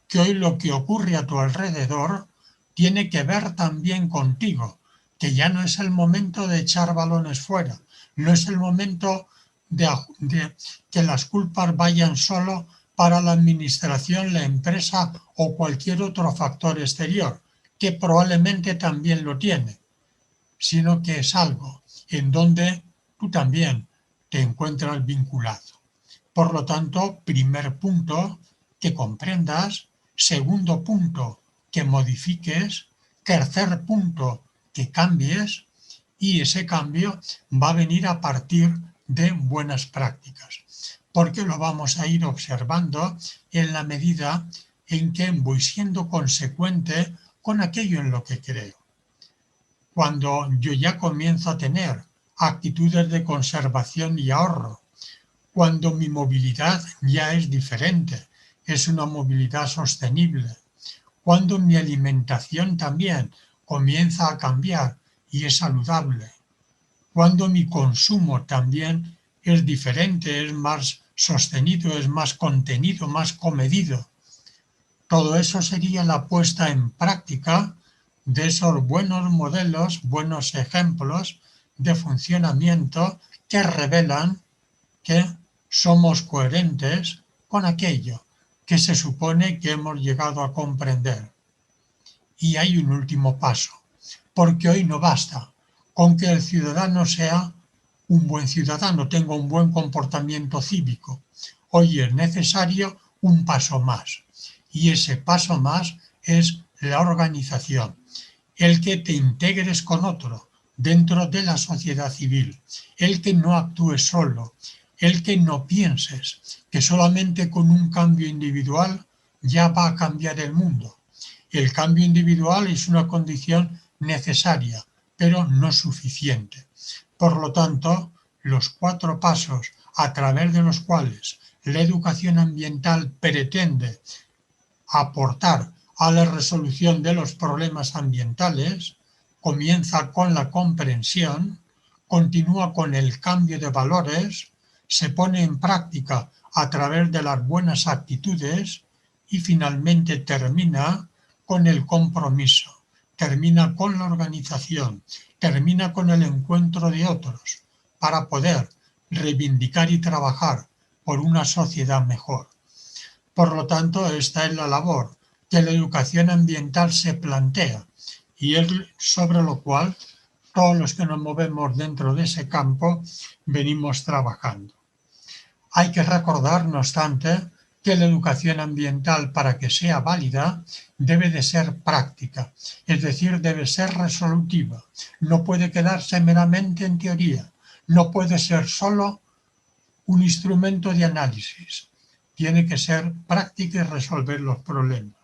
que hoy lo que ocurre a tu alrededor tiene que ver también contigo, que ya no es el momento de echar balones fuera, no es el momento de que las culpas vayan solo para la administración, la empresa o cualquier otro factor exterior, que probablemente también lo tiene, sino que es algo en donde tú también te encuentras vinculado. Por lo tanto, primer punto, que comprendas. Segundo punto, que modifiques. Tercer punto, que cambies. Y ese cambio va a venir a partir de buenas prácticas, porque lo vamos a ir observando en la medida en que voy siendo consecuente con aquello en lo que creo. Cuando yo ya comienzo a tener actitudes de conservación y ahorro, cuando mi movilidad ya es diferente, es una movilidad sostenible, cuando mi alimentación también comienza a cambiar y es saludable, cuando mi consumo también es diferente, es más sostenido, es más contenido, más comedido. Todo eso sería la puesta en práctica de esos buenos modelos, buenos ejemplos de funcionamiento que revelan que somos coherentes con aquello que se supone que hemos llegado a comprender. Y hay un último paso, porque hoy no basta con que el ciudadano sea un buen ciudadano, tenga un buen comportamiento cívico. Hoy es necesario un paso más, y ese paso más es la organización, el que te integres con otro dentro de la sociedad civil, el que no actúes solo, el que no pienses que solamente con un cambio individual ya va a cambiar el mundo. El cambio individual es una condición necesaria, pero no suficiente. Por lo tanto, los 4 pasos a través de los cuales la educación ambiental pretende aportar a la resolución de los problemas ambientales comienza con la comprensión, continúa con el cambio de valores, se pone en práctica a través de las buenas actitudes y finalmente termina con el compromiso, termina con la organización, termina con el encuentro de otros para poder reivindicar y trabajar por una sociedad mejor. Por lo tanto, esta es la labor que la educación ambiental se plantea y es sobre lo cual todos los que nos movemos dentro de ese campo venimos trabajando. Hay que recordar, no obstante, que la educación ambiental, para que sea válida, debe de ser práctica, es decir, debe ser resolutiva. No puede quedarse meramente en teoría, no puede ser solo un instrumento de análisis. Tiene que ser práctica y resolver los problemas.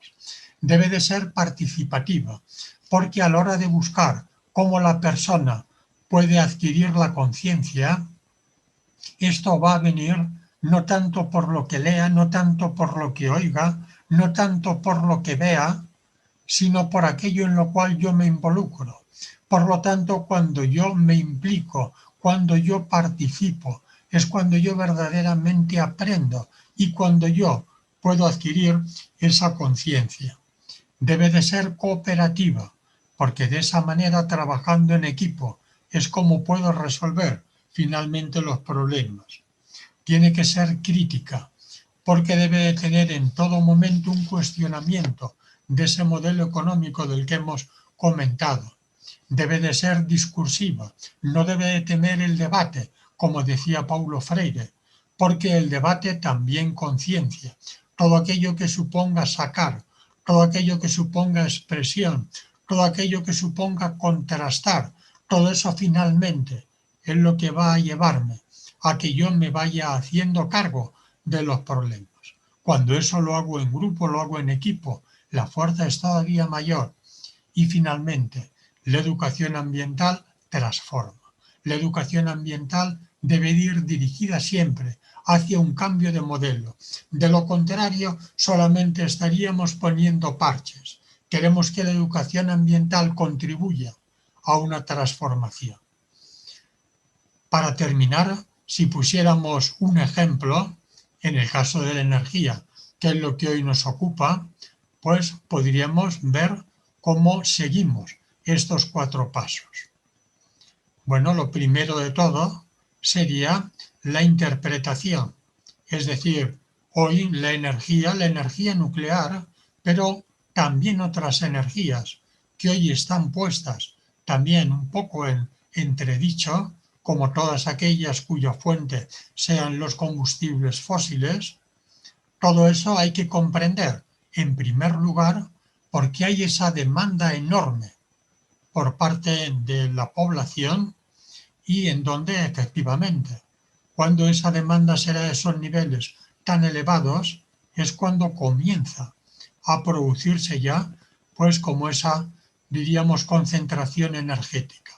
Debe de ser participativa, porque a la hora de buscar cómo la persona puede adquirir la conciencia, Esto va a venir no tanto por lo que lea, no tanto por lo que oiga, no tanto por lo que vea, sino por aquello en lo cual yo me involucro. Por lo tanto, cuando yo me implico, cuando yo participo, es cuando yo verdaderamente aprendo y cuando yo puedo adquirir esa conciencia. Debe de ser cooperativa, porque de esa manera, trabajando en equipo, es como puedo resolver finalmente los problemas. Tiene que ser crítica, porque debe de tener en todo momento un cuestionamiento de ese modelo económico del que hemos comentado. Debe de ser discursiva, no debe de temer el debate, como decía Paulo Freire, porque el debate también conciencia. Todo aquello que suponga sacar, todo aquello que suponga expresión, todo aquello que suponga contrastar, todo eso finalmente es lo que va a llevarme a que yo me vaya haciendo cargo de los problemas. Cuando eso lo hago en grupo, lo hago en equipo, la fuerza es todavía mayor. Y finalmente, la educación ambiental transforma. La educación ambiental debe ir dirigida siempre hacia un cambio de modelo. De lo contrario, solamente estaríamos poniendo parches. Queremos que la educación ambiental contribuya a una transformación. Para terminar, si pusiéramos un ejemplo, en el caso de la energía, que es lo que hoy nos ocupa, pues podríamos ver cómo seguimos estos 4 pasos. Bueno, lo primero de todo sería la interpretación, es decir, hoy la energía nuclear, pero también otras energías que hoy están puestas también un poco en entredicho, como todas aquellas cuya fuente sean los combustibles fósiles. Todo eso hay que comprender, en primer lugar, porque hay esa demanda enorme por parte de la población y en donde efectivamente, cuando esa demanda será de esos niveles tan elevados, es cuando comienza a producirse ya, pues como esa, diríamos, concentración energética.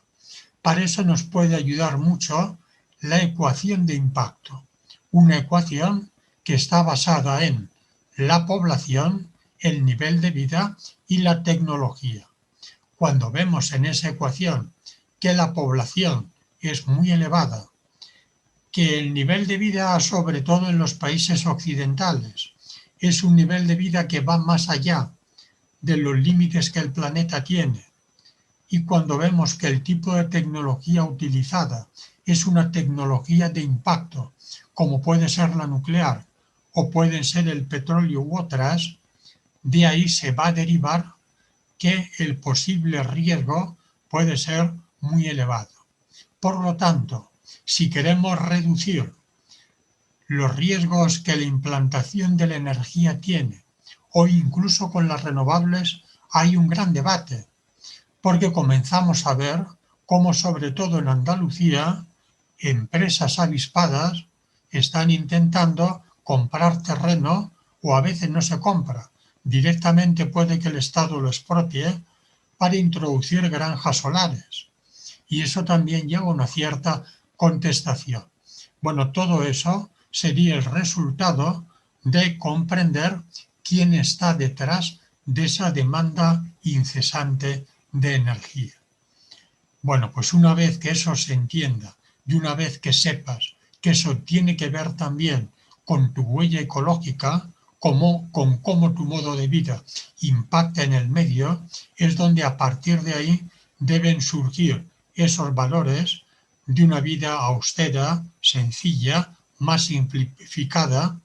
Para eso nos puede ayudar mucho la ecuación de impacto, una ecuación que está basada en la población, el nivel de vida y la tecnología. Cuando vemos en esa ecuación que la población es muy elevada, que el nivel de vida, sobre todo en los países occidentales, es un nivel de vida que va más allá de los límites que el planeta tiene, y cuando vemos que el tipo de tecnología utilizada es una tecnología de impacto, como puede ser la nuclear o pueden ser el petróleo u otras, de ahí se va a derivar que el posible riesgo puede ser muy elevado. Por lo tanto, si queremos reducir los riesgos que la implantación de la energía tiene, o incluso con las renovables, hay un gran debate, porque comenzamos a ver cómo, sobre todo en Andalucía, empresas avispadas están intentando comprar terreno, o a veces no se compra, directamente puede que el Estado lo expropie para introducir granjas solares. Y eso también lleva una cierta contestación. Bueno, todo eso sería el resultado de comprender quién está detrás de esa demanda incesante de energía. Bueno, pues una vez que eso se entienda y una vez que sepas que eso tiene que ver también con tu huella ecológica, con cómo tu modo de vida impacta en el medio, es donde a partir de ahí deben surgir esos valores de una vida austera, sencilla, más simplificada,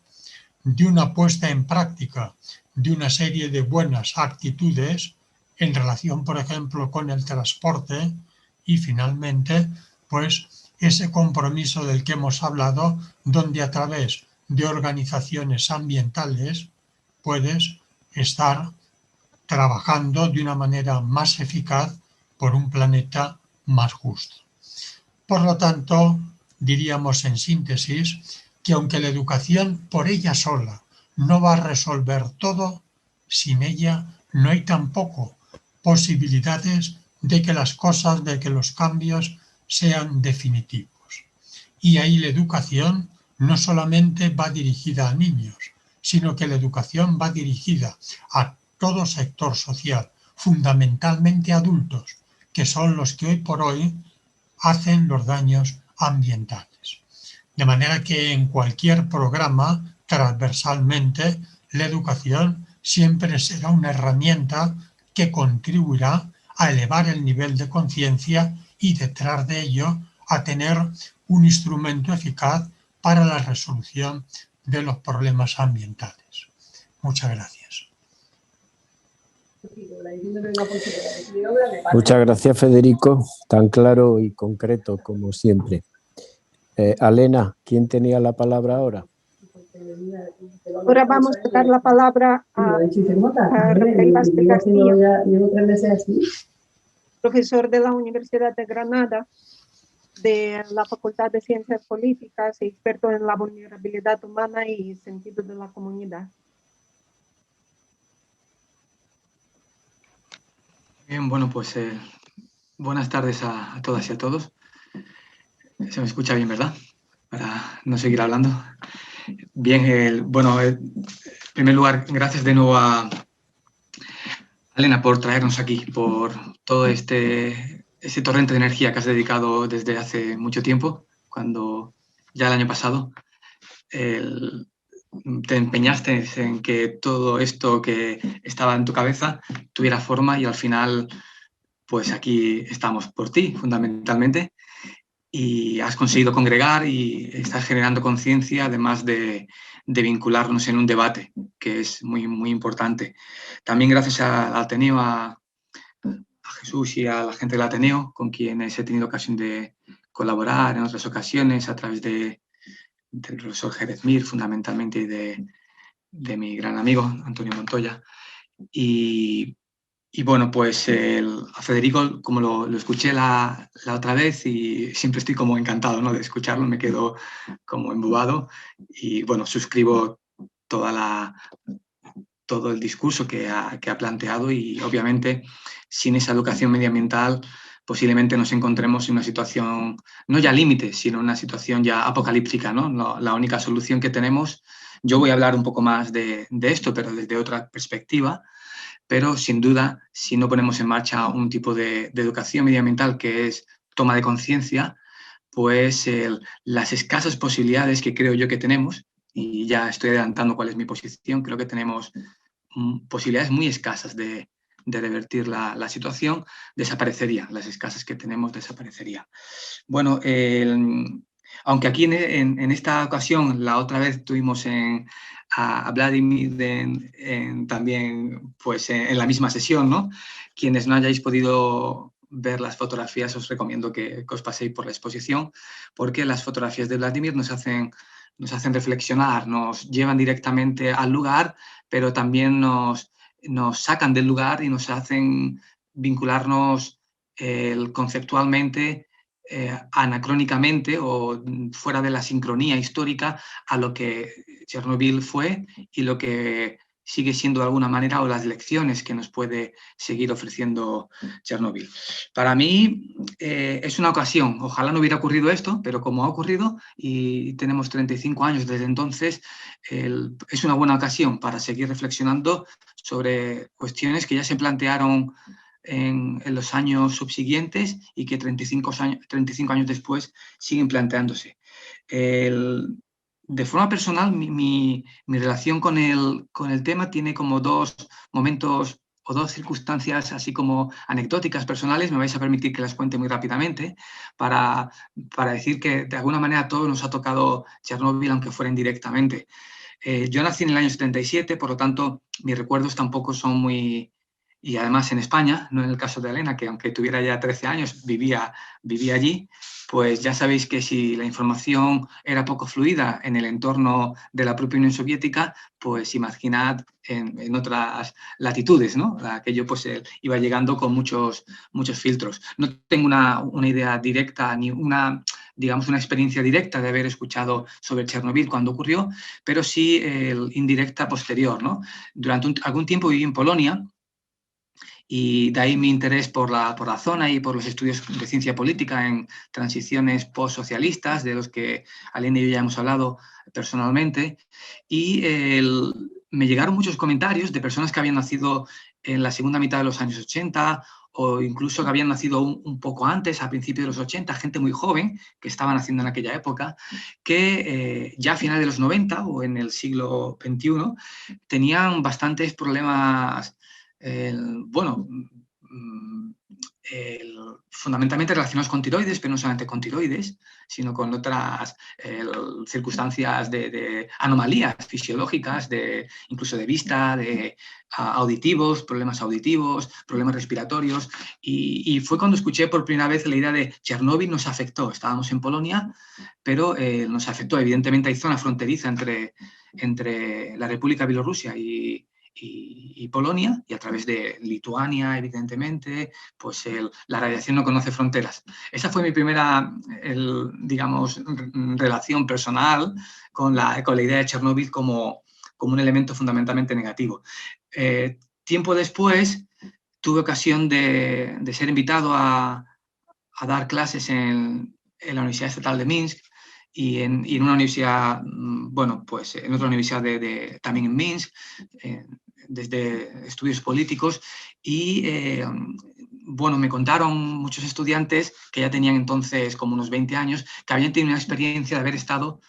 de una puesta en práctica de una serie de buenas actitudes en relación, por ejemplo, con el transporte y finalmente, pues ese compromiso del que hemos hablado, donde a través de organizaciones ambientales puedes estar trabajando de una manera más eficaz por un planeta más justo. Por lo tanto, diríamos en síntesis que aunque la educación por ella sola no va a resolver todo, sin ella no hay tampoco posibilidades de que las cosas, de que los cambios sean definitivos. Y ahí la educación no solamente va dirigida a niños, sino que la educación va dirigida a todo sector social, fundamentalmente adultos, que son los que hoy por hoy hacen los daños ambientales. De manera que en cualquier programa, transversalmente, la educación siempre será una herramienta que contribuirá a elevar el nivel de conciencia y detrás de ello a tener un instrumento eficaz para la resolución de los problemas ambientales. Muchas gracias. Muchas gracias, Federico, tan claro y concreto como siempre. Alena, ¿quién tenía la palabra ahora? Ahora vamos a dar la palabra a Rafael Vázquez García, profesor de la Universidad de Granada, de la Facultad de Ciencias Políticas y experto en la vulnerabilidad humana y sentido de la comunidad. Bien, bueno, pues buenas tardes a todas y a todos. Se me escucha bien, ¿verdad? Para no seguir hablando. Bien, bueno, en primer lugar, gracias de nuevo a Elena por traernos aquí, por todo este torrente de energía que has dedicado desde hace mucho tiempo, cuando ya el año pasado te empeñaste en que todo esto que estaba en tu cabeza tuviera forma y al final, pues aquí estamos por ti, fundamentalmente, y has conseguido congregar y estás generando conciencia, además de vincularnos en un debate, que es muy, muy importante. También gracias al Ateneo, a Jesús y a la gente del Ateneo, con quienes he tenido ocasión de colaborar en otras ocasiones a través del profesor Jerez Mir, fundamentalmente, y de mi gran amigo Antonio Montoya. Y bueno, pues a Federico, como lo escuché la otra vez, y siempre estoy como encantado, ¿no?, de escucharlo, me quedo como embobado y bueno, suscribo todo el discurso que ha planteado y obviamente sin esa educación medioambiental posiblemente nos encontremos en una situación, no ya límite, sino una situación ya apocalíptica, ¿no? La única solución que tenemos, yo voy a hablar un poco más de esto, pero desde otra perspectiva. Pero sin duda, si no ponemos en marcha un tipo de educación medioambiental que es toma de conciencia, pues las escasas posibilidades que creo yo que tenemos, y ya estoy adelantando cuál es mi posición, creo que tenemos posibilidades muy escasas de revertir la situación, desaparecerían, las escasas que tenemos desaparecerían. Bueno, aunque aquí en esta ocasión, la otra vez tuvimos a Vladimir también pues, en la misma sesión, ¿no? Quienes no hayáis podido ver las fotografías, os recomiendo que os paséis por la exposición, porque las fotografías de Vladimir nos hacen reflexionar, nos llevan directamente al lugar, pero también nos sacan del lugar y nos hacen vincularnos conceptualmente, anacrónicamente o fuera de la sincronía histórica a lo que Chernobyl fue y lo que sigue siendo de alguna manera, o las lecciones que nos puede seguir ofreciendo Chernobyl. Para mí es una ocasión, ojalá no hubiera ocurrido esto, pero como ha ocurrido y tenemos 35 años desde entonces, es una buena ocasión para seguir reflexionando sobre cuestiones que ya se plantearon en los años subsiguientes y que 35 años después siguen planteándose. De forma personal, mi relación con el tema tiene como dos momentos o dos circunstancias así como anecdóticas personales. Me vais a permitir que las cuente muy rápidamente para decir que de alguna manera a todos nos ha tocado Chernobyl, aunque fuera indirectamente. Yo nací en el año 77, por lo tanto mis recuerdos tampoco son muy... Y además en España, no en el caso de Elena, que aunque tuviera ya 13 años, vivía allí, pues ya sabéis que si la información era poco fluida en el entorno de la propia Unión Soviética, pues imaginad en otras latitudes, ¿no? Aquello pues iba llegando con muchos filtros. No tengo una idea directa ni digamos, una experiencia directa de haber escuchado sobre Chernobyl cuando ocurrió, pero sí indirecta posterior, ¿no? Durante algún tiempo viví en Polonia y de ahí mi interés por la zona y por los estudios de ciencia política en transiciones postsocialistas, de los que Alena y yo ya hemos hablado personalmente, y me llegaron muchos comentarios de personas que habían nacido en la segunda mitad de los años 80 o incluso que habían nacido un poco antes, a principios de los 80, gente muy joven que estaban naciendo en aquella época, que ya a finales de los 90 o en el siglo XXI tenían bastantes problemas, bueno, fundamentalmente relacionados con tiroides, pero no solamente con tiroides, sino con otras circunstancias de anomalías fisiológicas, incluso de vista, de auditivos, problemas respiratorios. Y fue cuando escuché por primera vez la idea de Chernóbil nos afectó. Estábamos en Polonia, pero nos afectó. Evidentemente hay zona fronteriza entre la República de Bielorrusia y Polonia, y a través de Lituania, evidentemente, pues la radiación no conoce fronteras. Esa fue mi primera, digamos, relación personal con la idea de Chernóbil como un elemento fundamentalmente negativo. Tiempo después tuve ocasión de ser invitado a dar clases en la Universidad Estatal de Minsk, y en una universidad, bueno, pues en otra universidad también en Minsk, desde estudios políticos, y bueno, me contaron muchos estudiantes que ya tenían entonces como unos 20 años, que habían tenido una experiencia de haber estado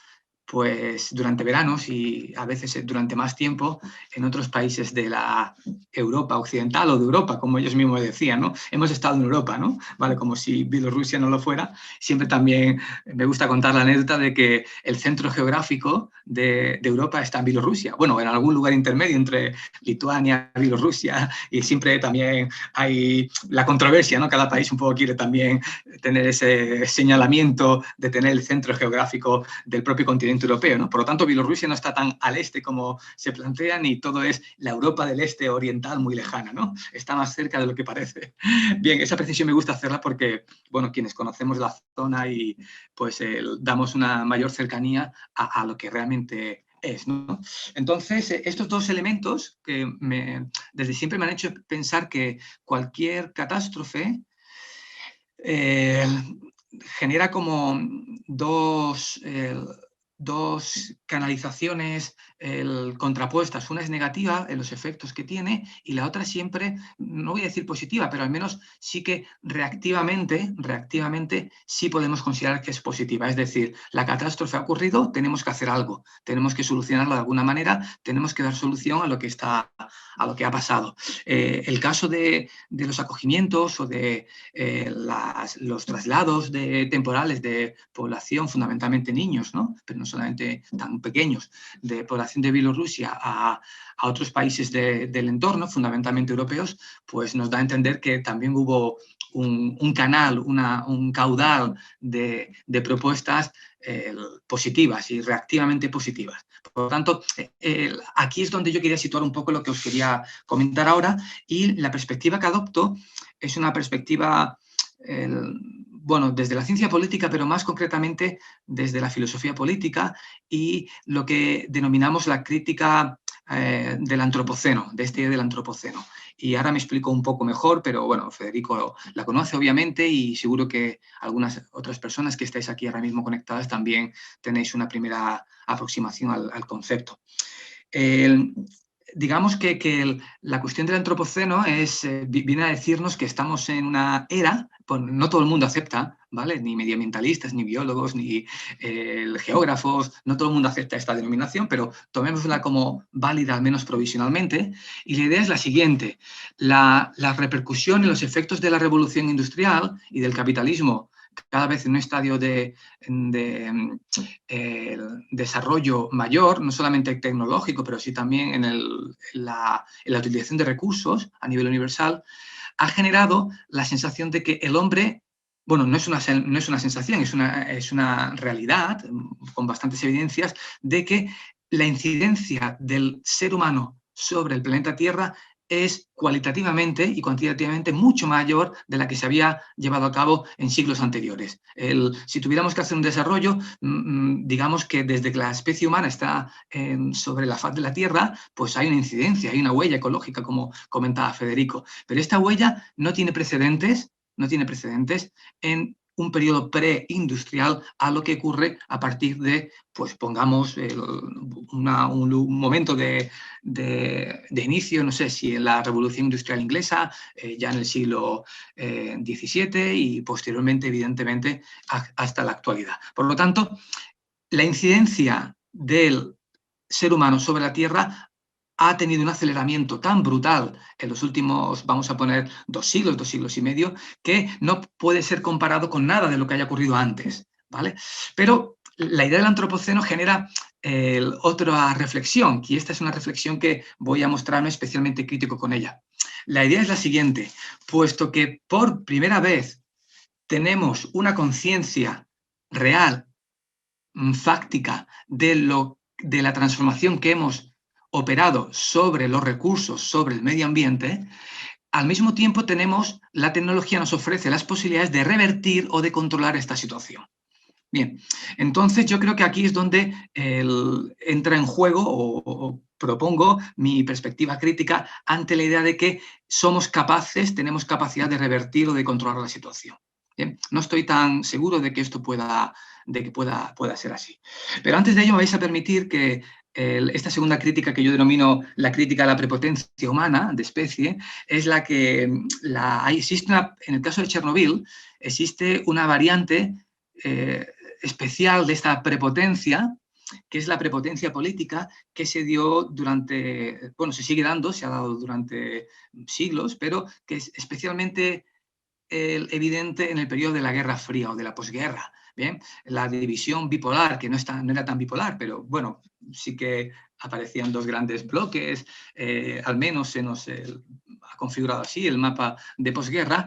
pues durante veranos y a veces durante más tiempo en otros países de la Europa occidental o de Europa, como ellos mismos decían, ¿no? Hemos estado en Europa, ¿no? Vale, como si Bielorrusia no lo fuera. Siempre también me gusta contar la anécdota de que el centro geográfico de Europa está en Bielorrusia. Bueno, en algún lugar intermedio entre Lituania y Bielorrusia, y siempre también hay la controversia, ¿no? Cada país un poco quiere también tener ese señalamiento de tener el centro geográfico del propio continente europeo, ¿no? Por lo tanto, Bielorrusia no está tan al este como se plantea, ni todo es la Europa del este oriental muy lejana, ¿no? Está más cerca de lo que parece. Bien, esa precisión me gusta hacerla porque, bueno, quienes conocemos la zona y pues damos una mayor cercanía a lo que realmente es, ¿no? Entonces, estos dos elementos que desde siempre me han hecho pensar que cualquier catástrofe genera como dos canalizaciones contrapuestas. Una es negativa en los efectos que tiene y la otra siempre, no voy a decir positiva, pero al menos sí que reactivamente sí podemos considerar que es positiva. Es decir, la catástrofe ha ocurrido, tenemos que hacer algo, tenemos que solucionarlo de alguna manera, tenemos que dar solución a lo que ha pasado. El caso de los acogimientos o de los traslados temporales de población, fundamentalmente niños, ¿no? Pero no solamente tan pequeños, de población de Bielorrusia a otros países del entorno, fundamentalmente europeos, pues nos da a entender que también hubo un canal, un caudal de propuestas positivas y reactivamente positivas. Por lo tanto, aquí es donde yo quería situar un poco lo que os quería comentar ahora, y la perspectiva que adopto es una perspectiva, bueno, desde la ciencia política, pero más concretamente desde la filosofía política y lo que denominamos la crítica del antropoceno, de esta idea del antropoceno. Y ahora me explico un poco mejor, pero bueno, Federico la conoce obviamente y seguro que algunas otras personas que estáis aquí ahora mismo conectadas también tenéis una primera aproximación al concepto. Digamos que la cuestión del antropoceno viene a decirnos que estamos en una era, pues no todo el mundo acepta, ¿vale? Ni medioambientalistas, ni biólogos, ni geógrafos, no todo el mundo acepta esta denominación, pero tomémosla como válida, al menos provisionalmente. Y la idea es la siguiente: la repercusión y los efectos de la revolución industrial y del capitalismo, cada vez en un estadio de desarrollo mayor, no solamente tecnológico, pero sí también en la utilización de recursos a nivel universal, ha generado la sensación de que el hombre, bueno, no es una sensación, es una realidad con bastantes evidencias de que la incidencia del ser humano sobre el planeta Tierra es cualitativamente y cuantitativamente mucho mayor de la que se había llevado a cabo en siglos anteriores. Si tuviéramos que hacer un desarrollo, digamos que desde que la especie humana está sobre la faz de la Tierra, pues hay una incidencia, hay una huella ecológica, como comentaba Federico. Pero esta huella no tiene precedentes en un periodo preindustrial a lo que ocurre a partir de, pues pongamos, un momento de inicio, no sé si en la Revolución Industrial Inglesa, ya en el siglo XVII y posteriormente, evidentemente, hasta la actualidad. Por lo tanto, la incidencia del ser humano sobre la Tierra ha tenido un aceleramiento tan brutal en los últimos, vamos a poner, 2 siglos y medio, que no puede ser comparado con nada de lo que haya ocurrido antes, ¿vale? Pero la idea del antropoceno genera otra reflexión, y esta es una reflexión que voy a mostrarme especialmente crítico con ella. La idea es la siguiente: puesto que por primera vez tenemos una conciencia real, fáctica, de la transformación que hemos operado sobre los recursos, sobre el medio ambiente, al mismo tiempo la tecnología nos ofrece las posibilidades de revertir o de controlar esta situación. Bien, entonces yo creo que aquí es donde entra en juego o propongo mi perspectiva crítica ante la idea de que somos capaces, tenemos capacidad de revertir o de controlar la situación. Bien, no estoy tan seguro de que esto pueda ser así. Pero antes de ello me vais a permitir que esta segunda crítica, que yo denomino la crítica a la prepotencia humana de especie, es la que en el caso de Chernobyl, existe una variante especial de esta prepotencia, que es la prepotencia política, que se dio se sigue dando, se ha dado durante siglos, pero que es especialmente evidente en el periodo de la Guerra Fría o de la posguerra. Bien, la división bipolar, que no era tan bipolar, pero bueno, sí que aparecían 2 grandes bloques, al menos se nos ha configurado así el mapa de posguerra.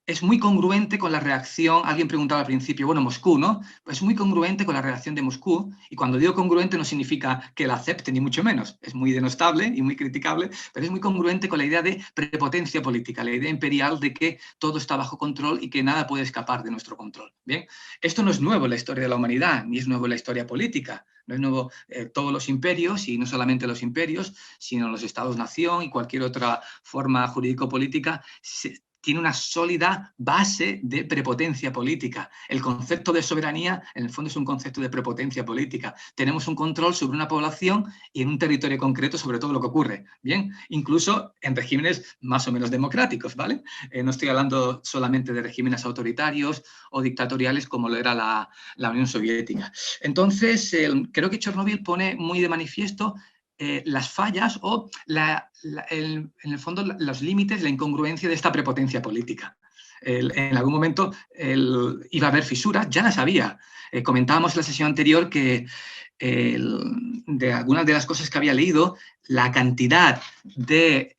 Es muy congruente con la reacción, alguien preguntaba al principio, bueno, Moscú, ¿no? Pues es muy congruente con la reacción de Moscú, y cuando digo congruente no significa que la acepte, ni mucho menos, es muy denostable y muy criticable, pero es muy congruente con la idea de prepotencia política, la idea imperial de que todo está bajo control y que nada puede escapar de nuestro control. Bien, esto no es nuevo en la historia de la humanidad, ni es nuevo en la historia política, no es nuevo. Todos los imperios, y no solamente los imperios, sino los estados-nación y cualquier otra forma jurídico-política, tiene una sólida base de prepotencia política. El concepto de soberanía, en el fondo, es un concepto de prepotencia política. Tenemos un control sobre una población y en un territorio concreto sobre todo lo que ocurre. Bien, incluso en regímenes más o menos democráticos, ¿vale? No estoy hablando solamente de regímenes autoritarios o dictatoriales como lo era la Unión Soviética. Entonces, creo que Chernobyl pone muy de manifiesto las fallas o, en el fondo, los límites, la incongruencia de esta prepotencia política. En algún momento iba a haber fisuras, ya las había. Comentábamos en la sesión anterior que de algunas de las cosas que había leído, la cantidad de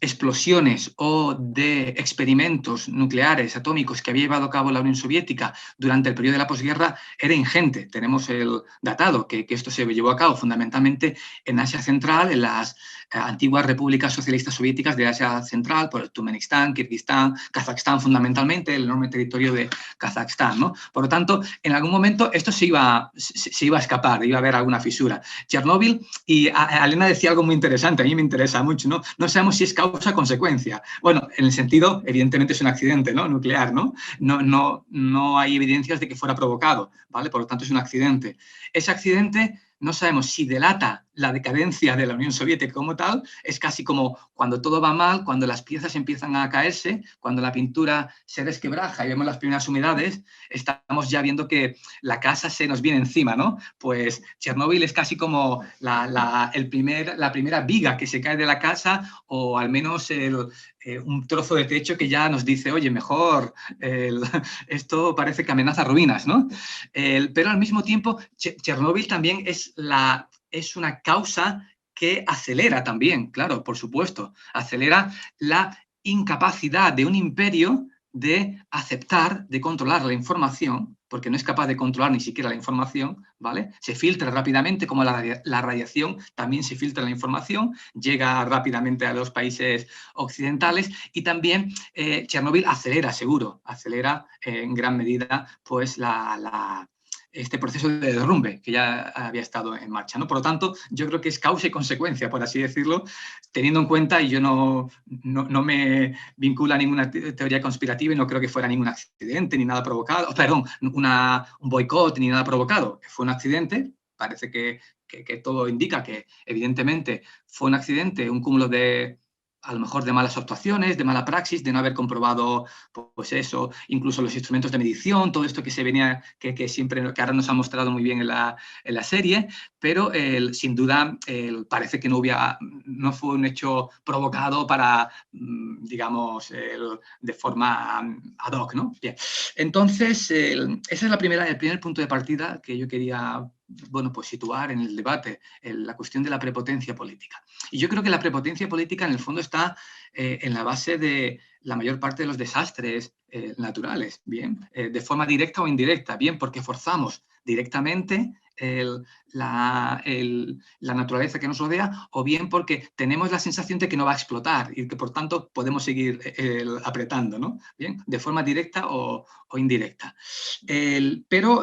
explosiones o de experimentos nucleares, atómicos, que había llevado a cabo la Unión Soviética durante el periodo de la posguerra era ingente. Tenemos el datado que esto se llevó a cabo fundamentalmente en Asia Central, en las antiguas repúblicas socialistas soviéticas de Asia Central, por Turkmenistán, Kirguistán, Kazajstán fundamentalmente, el enorme territorio de Kazajstán, ¿no? Por lo tanto, en algún momento esto se iba a escapar, iba a haber alguna fisura. Chernobyl, y Elena decía algo muy interesante, a mí me interesa mucho, ¿no? No sabemos si es causa o consecuencia. Bueno, en el sentido, evidentemente es un accidente, ¿no? Nuclear, ¿no? No hay evidencias de que fuera provocado, ¿vale? Por lo tanto, es un accidente. Ese accidente no sabemos si delata la decadencia de la Unión Soviética como tal. Es casi como cuando todo va mal, cuando las piezas empiezan a caerse, cuando la pintura se desquebraja y vemos las primeras humedades, estamos ya viendo que la casa se nos viene encima, ¿no? Pues Chernobyl es casi como la primera viga que se cae de la casa, o al menos un trozo de techo que ya nos dice, oye, mejor, esto parece que amenaza ruinas, ¿no? Pero al mismo tiempo, Chernobyl también es una causa que acelera también, claro, por supuesto, acelera la incapacidad de un imperio de aceptar, de controlar la información, porque no es capaz de controlar ni siquiera la información, ¿vale? Se filtra rápidamente, como la radiación, también se filtra la información, llega rápidamente a los países occidentales, y también Chernóbil acelera, seguro, acelera en gran medida pues este proceso de derrumbe que ya había estado en marcha, ¿no? Por lo tanto, yo creo que es causa y consecuencia, por así decirlo, teniendo en cuenta, y yo no me vincula a ninguna teoría conspirativa y no creo que fuera ningún accidente ni nada provocado, perdón, un boicot ni nada provocado, fue un accidente, parece que todo indica que evidentemente fue un accidente, un cúmulo de, a lo mejor, de malas actuaciones, de mala praxis, de no haber comprobado, pues eso, incluso los instrumentos de medición, todo esto que se venía, que siempre, que ahora nos ha mostrado muy bien en la serie, pero sin duda parece que no fue un hecho provocado para, digamos, de forma ad hoc, ¿no? Bien. Entonces, ese es el primer punto de partida que yo quería, bueno, pues situar en el debate, la cuestión de la prepotencia política. Y yo creo que la prepotencia política en el fondo está en la base de la mayor parte de los desastres naturales, bien, de forma directa o indirecta, bien, porque forzamos directamente la naturaleza que nos rodea, o bien porque tenemos la sensación de que no va a explotar y que por tanto podemos seguir apretando, ¿no? Bien, de forma directa o indirecta. Pero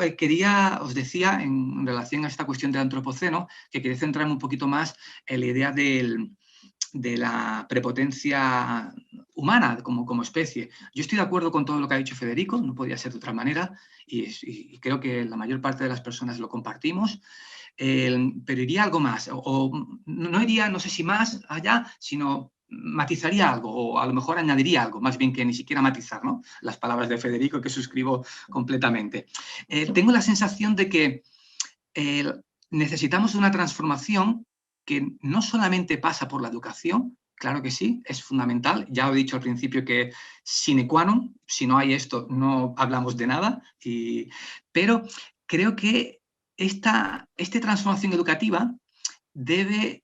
os decía, en relación a esta cuestión del antropoceno, que quería centrarme un poquito más en la idea de la prepotencia humana como especie. Yo estoy de acuerdo con todo lo que ha dicho Federico, no podía ser de otra manera, y creo que la mayor parte de las personas lo compartimos, pero iría algo más, o no iría, no sé si más allá, sino matizaría algo, o a lo mejor añadiría algo, más bien que ni siquiera matizar, ¿no? Las palabras de Federico, que suscribo completamente. Tengo la sensación de que necesitamos una transformación que no solamente pasa por la educación, claro que sí, es fundamental, ya he dicho al principio que sine qua non, si no hay esto no hablamos de nada, pero creo que esta transformación educativa debe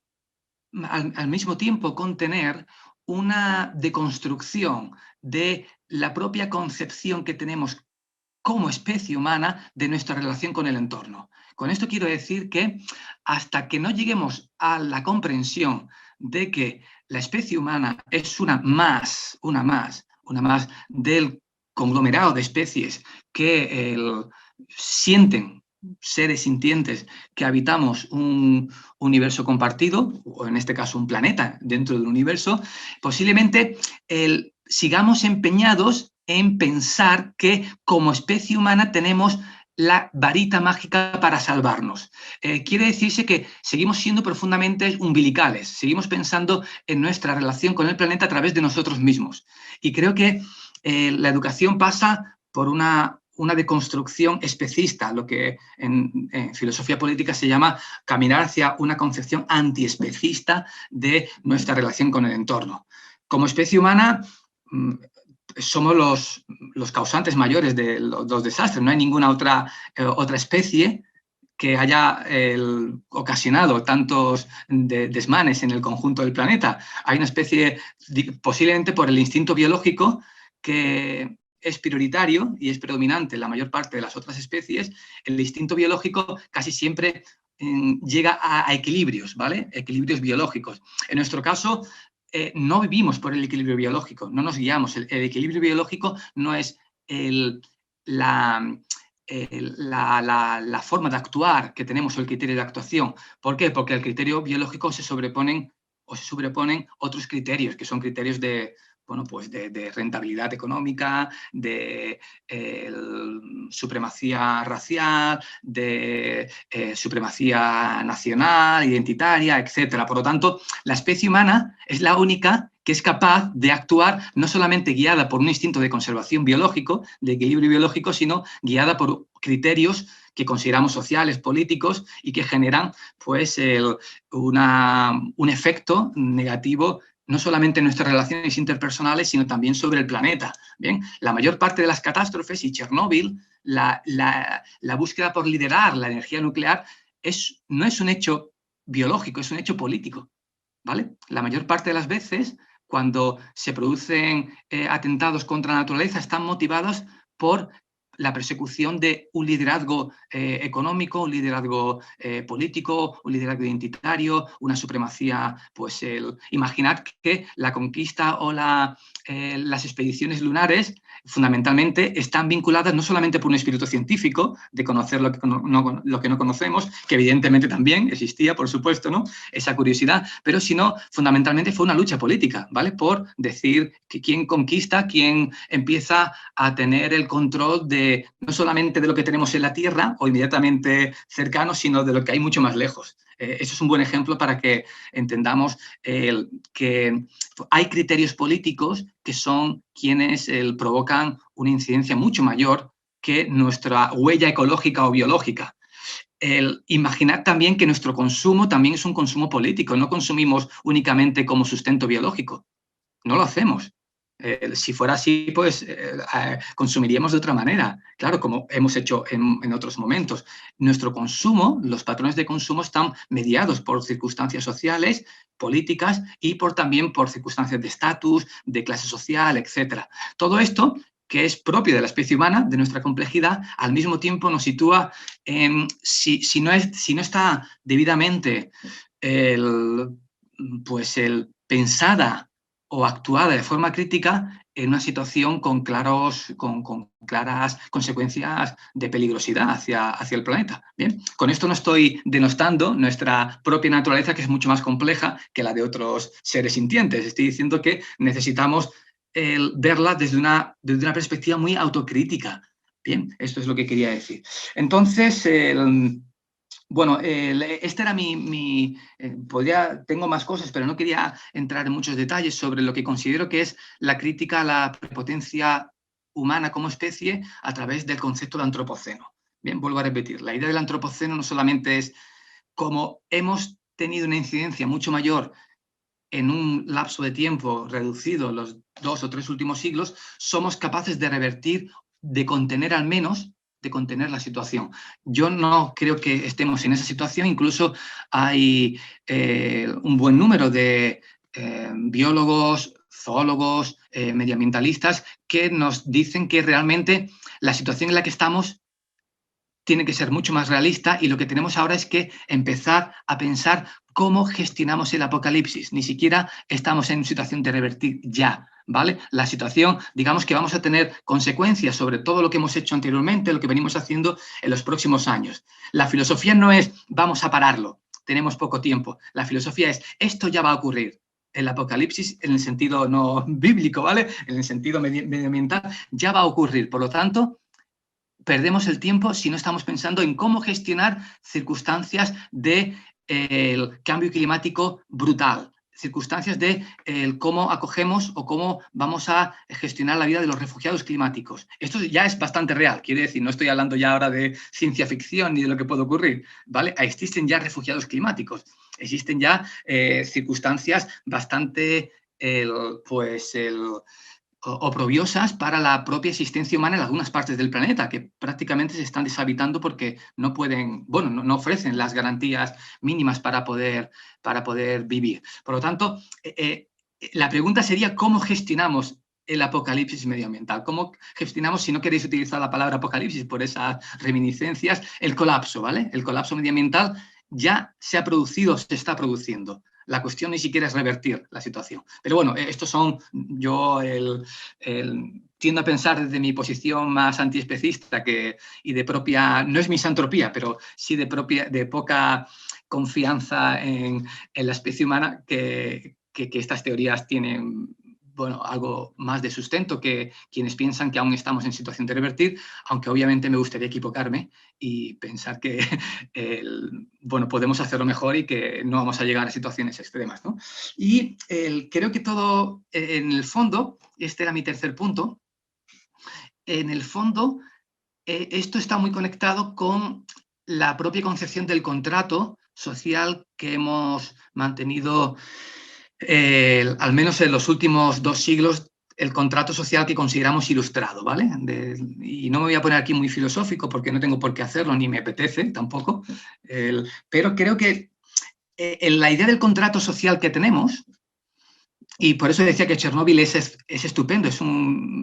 al mismo tiempo contener una deconstrucción de la propia concepción que tenemos como especie humana de nuestra relación con el entorno. Con esto quiero decir que hasta que no lleguemos a la comprensión de que la especie humana es una más del conglomerado de especies que sienten, seres sintientes que habitamos un universo compartido, o en este caso un planeta dentro del universo, posiblemente sigamos empeñados en pensar que como especie humana tenemos la varita mágica para salvarnos. Quiere decirse que seguimos siendo profundamente umbilicales, seguimos pensando en nuestra relación con el planeta a través de nosotros mismos. Y creo que la educación pasa por una deconstrucción especista, lo que en filosofía política se llama caminar hacia una concepción antiespecista de nuestra relación con el entorno. Como especie humana, somos los causantes mayores de los desastres. No hay ninguna otra especie que haya ocasionado tantos desmanes en el conjunto del planeta. Hay una especie, posiblemente por el instinto biológico, que es prioritario y es predominante en la mayor parte de las otras especies. El instinto biológico casi siempre llega a equilibrios, ¿vale? Equilibrios biológicos. En nuestro caso, no vivimos por el equilibrio biológico, no nos guiamos. El equilibrio biológico no es la forma de actuar que tenemos o el criterio de actuación. ¿Por qué? Porque al criterio biológico se sobreponen otros criterios, que son criterios de rentabilidad económica, de supremacía racial, de supremacía nacional, identitaria, etc. Por lo tanto, la especie humana es la única que es capaz de actuar no solamente guiada por un instinto de conservación biológico, de equilibrio biológico, sino guiada por criterios que consideramos sociales, políticos, y que generan pues, un efecto negativo no solamente en nuestras relaciones interpersonales, sino también sobre el planeta. Bien, la mayor parte de las catástrofes, y Chernóbil, la búsqueda por liderar la energía nuclear, no es un hecho biológico, es un hecho político, ¿vale? La mayor parte de las veces cuando se producen atentados contra la naturaleza, están motivados por la persecución de un liderazgo económico, un liderazgo político, un liderazgo identitario, una supremacía, pues imaginad que la conquista o las expediciones lunares fundamentalmente están vinculadas no solamente por un espíritu científico, de conocer lo que no conocemos, que evidentemente también existía, por supuesto, ¿no? Esa curiosidad, pero sino fundamentalmente fue una lucha política, ¿vale? Por decir que quién conquista, quién empieza a tener el control de no solamente de lo que tenemos en la Tierra o inmediatamente cercano, sino de lo que hay mucho más lejos. Eso es un buen ejemplo para que entendamos que hay criterios políticos que son quienes provocan una incidencia mucho mayor que nuestra huella ecológica o biológica. Imaginar también que nuestro consumo también es un consumo político, no consumimos únicamente como sustento biológico, no lo hacemos. Si fuera así, pues consumiríamos de otra manera, claro, como hemos hecho en otros momentos. Nuestro consumo, los patrones de consumo están mediados por circunstancias sociales, políticas y también por circunstancias de estatus, de clase social, etc. Todo esto, que es propio de la especie humana, de nuestra complejidad, al mismo tiempo nos sitúa en, si no está debidamente pensada o actuada de forma crítica en una situación con claras consecuencias de peligrosidad hacia el planeta. Bien, con esto no estoy denostando nuestra propia naturaleza, que es mucho más compleja que la de otros seres sintientes. Estoy diciendo que necesitamos verla desde una perspectiva muy autocrítica. Bien, esto es lo que quería decir. Entonces, bueno, este era tengo más cosas, pero no quería entrar en muchos detalles sobre lo que considero que es la crítica a la prepotencia humana como especie a través del concepto de antropoceno. Bien, vuelvo a repetir, la idea del antropoceno no solamente es como hemos tenido una incidencia mucho mayor en un lapso de tiempo reducido, los 2 o 3 últimos siglos, somos capaces de revertir, de contener al menos, de contener la situación. Yo no creo que estemos en esa situación, incluso hay un buen número de biólogos, zoólogos, medioambientalistas que nos dicen que realmente la situación en la que estamos tiene que ser mucho más realista y lo que tenemos ahora es que empezar a pensar cómo gestionamos el apocalipsis. Ni siquiera estamos en situación de revertir ya, ¿vale? La situación, digamos que vamos a tener consecuencias sobre todo lo que hemos hecho anteriormente, lo que venimos haciendo en los próximos años. La filosofía no es vamos a pararlo, tenemos poco tiempo. La filosofía es esto ya va a ocurrir. El apocalipsis, en el sentido no bíblico, ¿vale? En el sentido medioambiental, ya va a ocurrir. Por lo tanto, perdemos el tiempo si no estamos pensando en cómo gestionar circunstancias de el cambio climático brutal, circunstancias de cómo acogemos o cómo vamos a gestionar la vida de los refugiados climáticos. Esto ya es bastante real, quiere decir, no estoy hablando ya ahora de ciencia ficción ni de lo que puede ocurrir, ¿vale? Existen ya refugiados climáticos, existen ya circunstancias bastante, oprobiosas para la propia existencia humana en algunas partes del planeta, que prácticamente se están deshabitando porque no pueden, bueno, no ofrecen las garantías mínimas para poder vivir. Por lo tanto, la pregunta sería ¿cómo gestionamos el apocalipsis medioambiental? ¿Cómo gestionamos, si no queréis utilizar la palabra apocalipsis por esas reminiscencias, el colapso, ¿vale? El colapso medioambiental ya se ha producido, se está produciendo. La cuestión ni siquiera es revertir la situación. Pero bueno, estos son, yo tiendo a pensar desde mi posición más antiespecista y de propia, no es misantropía, pero sí de poca confianza en la especie humana, que estas teorías tienen, bueno, algo más de sustento que quienes piensan que aún estamos en situación de revertir, aunque obviamente me gustaría equivocarme y pensar que bueno, podemos hacerlo mejor y que no vamos a llegar a situaciones extremas, ¿no? Y creo que todo, en el fondo, este era mi tercer punto, en el fondo esto está muy conectado con la propia concepción del contrato social que hemos mantenido al menos en los últimos 2 siglos, el contrato social que consideramos ilustrado, ¿vale? Y no me voy a poner aquí muy filosófico porque no tengo por qué hacerlo, ni me apetece tampoco, pero creo que la idea del contrato social que tenemos Y por eso decía que Chernóbil es estupendo,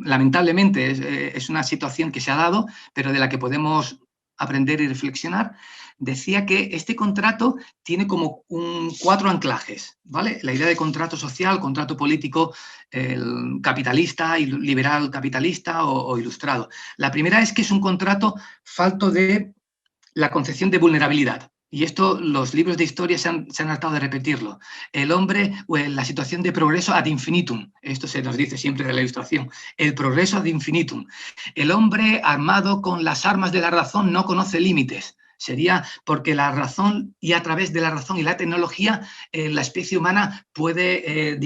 lamentablemente es una situación que se ha dado, pero de la que podemos aprender y reflexionar. Decía que este contrato tiene como 4 anclajes, ¿vale? La idea de contrato social, contrato político, el capitalista, liberal capitalista o ilustrado. La primera es que es un contrato falto de la concepción de vulnerabilidad. Y esto los libros de historia se han tratado de repetirlo. El hombre, o la situación de progreso ad infinitum, esto se nos dice siempre de la Ilustración, el progreso ad infinitum. El hombre armado con las armas de la razón no conoce límites. Sería porque la razón, y a través de la razón y la tecnología, la especie humana puede,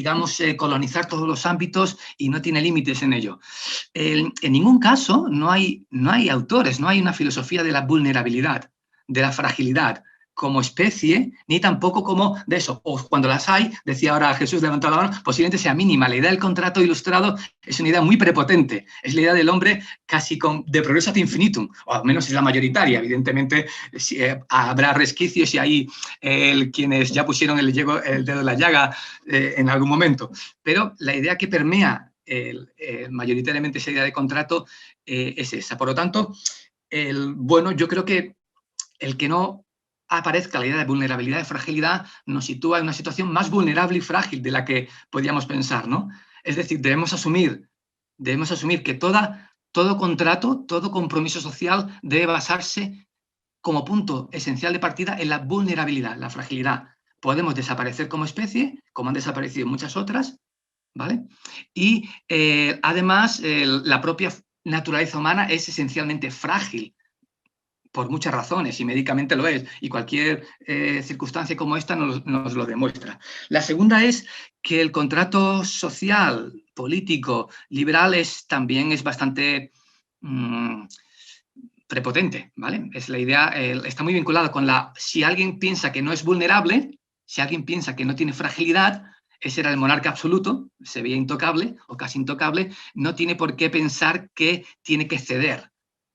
colonizar todos los ámbitos y no tiene límites en ello. En ningún caso no hay autores, no hay una filosofía de la vulnerabilidad, de la fragilidad como especie, ni tampoco como de eso. O cuando las hay, decía ahora Jesús levantando la mano, posiblemente sea mínima. La idea del contrato ilustrado es una idea muy prepotente. Es la idea del hombre casi de progreso ad infinitum, o al menos es la mayoritaria. Evidentemente habrá resquicios y hay quienes ya pusieron el dedo en la llaga en algún momento. Pero la idea que permea mayoritariamente esa idea de contrato es esa. Por lo tanto, yo creo que el que no aparezca la idea de vulnerabilidad, de fragilidad, nos sitúa en una situación más vulnerable y frágil de la que podíamos pensar, ¿no? Es decir, debemos asumir que todo contrato, todo compromiso social debe basarse como punto esencial de partida en la vulnerabilidad, la fragilidad. Podemos desaparecer como especie, como han desaparecido muchas otras, ¿vale? Y además la propia naturaleza humana es esencialmente frágil por muchas razones y médicamente lo es, y cualquier circunstancia como esta nos lo demuestra. La segunda es que el contrato social, político, liberal también es bastante prepotente, ¿vale? Es la idea, está muy vinculada con si alguien piensa que no es vulnerable, si alguien piensa que no tiene fragilidad, ese era el monarca absoluto, se veía intocable o casi intocable, no tiene por qué pensar que tiene que ceder,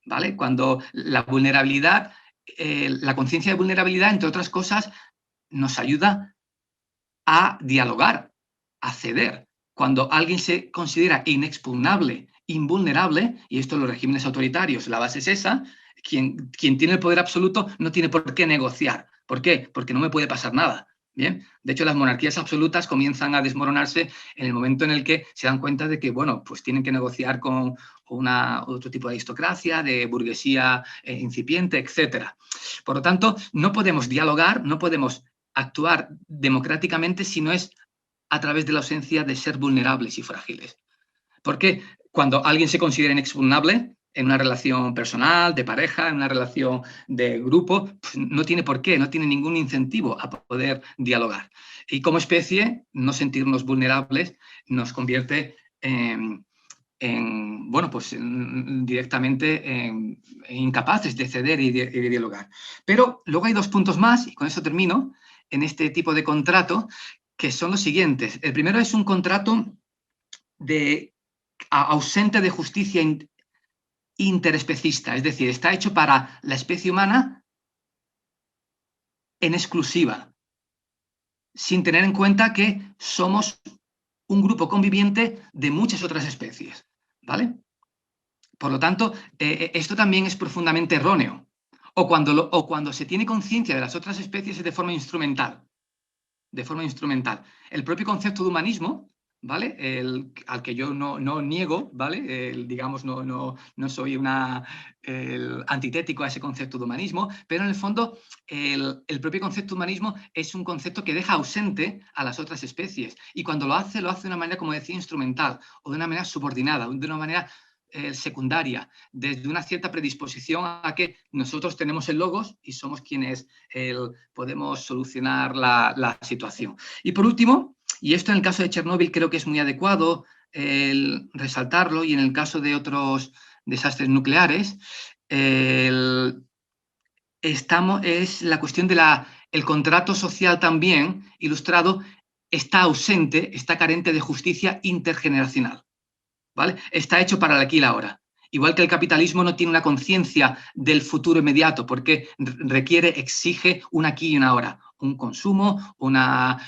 ¿vale? Cuando la vulnerabilidad, la conciencia de vulnerabilidad, entre otras cosas, nos ayuda a dialogar, a ceder. Cuando alguien se considera inexpugnable, invulnerable, y esto en los regímenes autoritarios, la base es esa, quien tiene el poder absoluto no tiene por qué negociar. ¿Por qué? Porque no me puede pasar nada. Bien, de hecho las monarquías absolutas comienzan a desmoronarse en el momento en el que se dan cuenta de que, bueno, pues tienen que negociar con otro tipo de aristocracia, de burguesía incipiente, etc. Por lo tanto, no podemos dialogar, no podemos actuar democráticamente si no es a través de la ausencia de ser vulnerables y frágiles. Porque cuando alguien se considera inexpugnable en una relación personal, de pareja, en una relación de grupo, pues no tiene por qué, no tiene ningún incentivo a poder dialogar. Y como especie, no sentirnos vulnerables nos convierte directamente incapaces de ceder y de dialogar. Pero luego hay 2 puntos más, y con eso termino, en este tipo de contrato, que son los siguientes. El primero es un contrato ausente de justicia interespecista, es decir, está hecho para la especie humana en exclusiva, sin tener en cuenta que somos un grupo conviviente de muchas otras especies, ¿vale? Por lo tanto, esto también es profundamente erróneo. O cuando se tiene conciencia de las otras especies es de forma instrumental. De forma instrumental. El propio concepto de humanismo, ¿vale? Al que yo no niego, ¿vale? Digamos, no soy antitético a ese concepto de humanismo, pero en el fondo el propio concepto de humanismo es un concepto que deja ausente a las otras especies. Y cuando lo hace de una manera, como decía, instrumental, o de una manera subordinada, de una manera secundaria, desde una cierta predisposición a que nosotros tenemos el logos y somos quienes podemos solucionar la situación. Y por último, y esto en el caso de Chernóbil creo que es muy adecuado resaltarlo, y en el caso de otros desastres nucleares, es la cuestión el contrato social también ilustrado está ausente, está carente de justicia intergeneracional. ¿Vale? Está hecho para el aquí y la ahora. Igual que el capitalismo no tiene una conciencia del futuro inmediato, porque exige un aquí y una ahora, un consumo, unas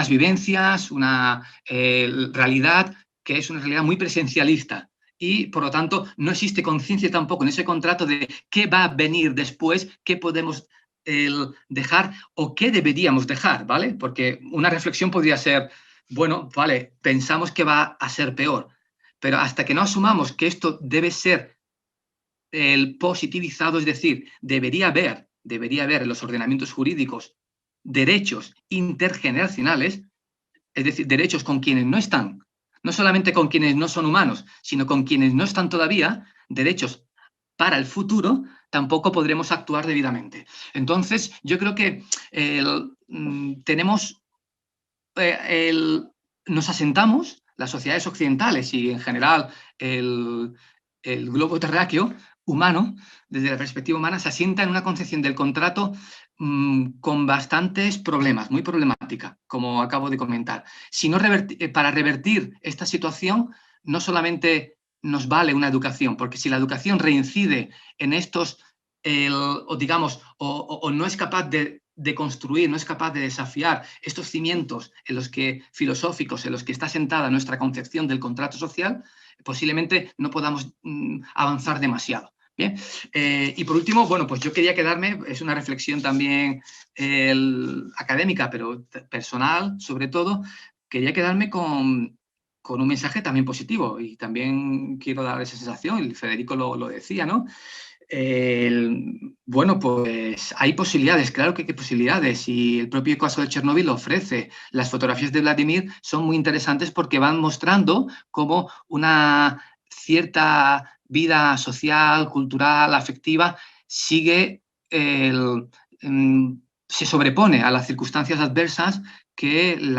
vivencias, una realidad que es una realidad muy presencialista. Y, por lo tanto, no existe conciencia tampoco en ese contrato de qué va a venir después, qué podemos dejar o qué deberíamos dejar, ¿vale? Porque una reflexión podría ser, bueno, vale, pensamos que va a ser peor, pero hasta que no asumamos que esto debe ser el positivizado, es decir, debería haber en los ordenamientos jurídicos derechos intergeneracionales, es decir, derechos con quienes no están, no solamente con quienes no son humanos, sino con quienes no están todavía, derechos para el futuro, tampoco podremos actuar debidamente. Entonces, yo creo que nos asentamos, las sociedades occidentales y en general el globo terráqueo humano, desde la perspectiva humana, se asienta en una concepción del contrato con bastantes problemas, muy problemática, como acabo de comentar. Para revertir esta situación, no solamente nos vale una educación, porque si la educación reincide en estos, o no es capaz de construir, no es capaz de desafiar estos cimientos filosóficos en los que está sentada nuestra concepción del contrato social, posiblemente no podamos avanzar demasiado. Bien, y por último, bueno, pues yo quería quedarme, es una reflexión también académica, pero personal sobre todo, quería quedarme con un mensaje también positivo y también quiero dar esa sensación, y Federico lo decía, ¿no? Bueno, pues hay posibilidades, claro que hay posibilidades y el propio caso de Chernobyl lo ofrece. Las fotografías de Vladimir son muy interesantes porque van mostrando cómo una cierta vida social, cultural, afectiva, se sobrepone a las circunstancias adversas que el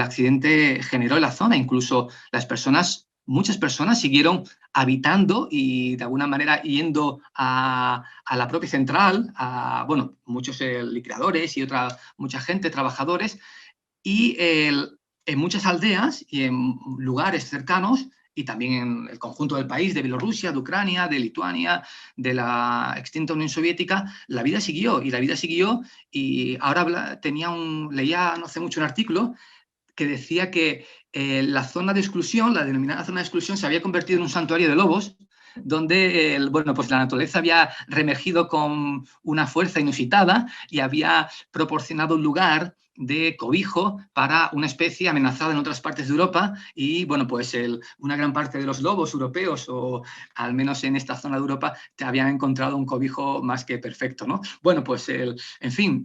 accidente generó en la zona. Incluso muchas personas siguieron habitando y de alguna manera yendo a la propia central, bueno, muchos liquidadores y mucha gente, trabajadores, y en muchas aldeas y en lugares cercanos, y también en el conjunto del país, de Bielorrusia, de Ucrania, de Lituania, de la extinta Unión Soviética, la vida siguió, y ahora leía no hace mucho un artículo que decía que la zona de exclusión, la denominada zona de exclusión, se había convertido en un santuario de lobos, donde bueno, pues la naturaleza había reemergido con una fuerza inusitada y había proporcionado un lugar de cobijo para una especie amenazada en otras partes de Europa y, bueno, pues una gran parte de los lobos europeos, o al menos en esta zona de Europa, habían encontrado un cobijo más que perfecto, ¿no? Bueno, pues, en fin,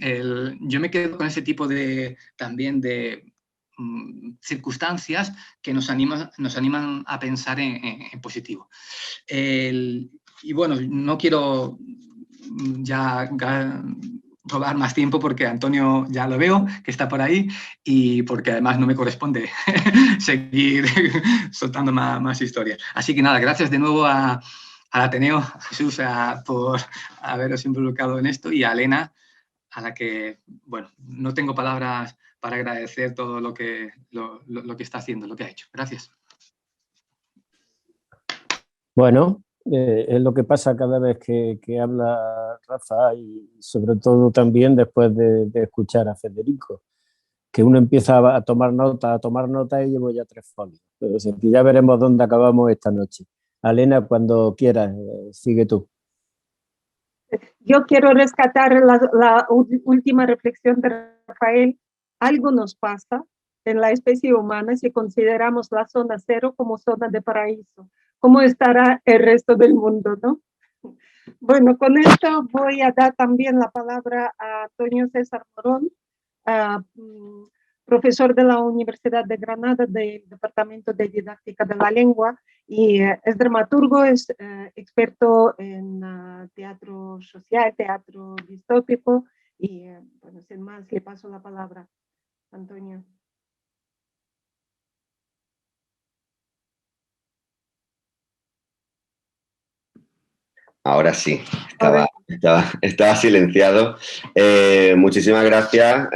yo me quedo con ese tipo también de circunstancias que nos animan a pensar en positivo. Y bueno, no quiero ya robar más tiempo porque Antonio ya lo veo que está por ahí y porque además no me corresponde seguir soltando más historias. Así que nada, gracias de nuevo al Ateneo, a Jesús, por haberos involucrado en esto, y a Elena, a la que, bueno, no tengo palabras para agradecer todo lo que está haciendo, lo que ha hecho. Gracias. Bueno, es lo que pasa cada vez que habla Rafa, y sobre todo también después de escuchar a Federico, que uno empieza a tomar nota y llevo ya 3 folios. Pero ya veremos dónde acabamos esta noche. Elena, cuando quieras, sigue tú. Yo quiero rescatar la última reflexión de Rafael. Algo nos pasa en la especie humana si consideramos la zona cero como zona de paraíso. ¿Cómo estará el resto del mundo, no? Bueno, con esto voy a dar también la palabra a Antonio César Morón, profesor de la Universidad de Granada del Departamento de Didáctica de la Lengua, y es dramaturgo, es experto en teatro social, teatro distópico, y bueno, sin más, le paso la palabra, Antonio. Ahora sí, Estaba silenciado. Muchísimas gracias,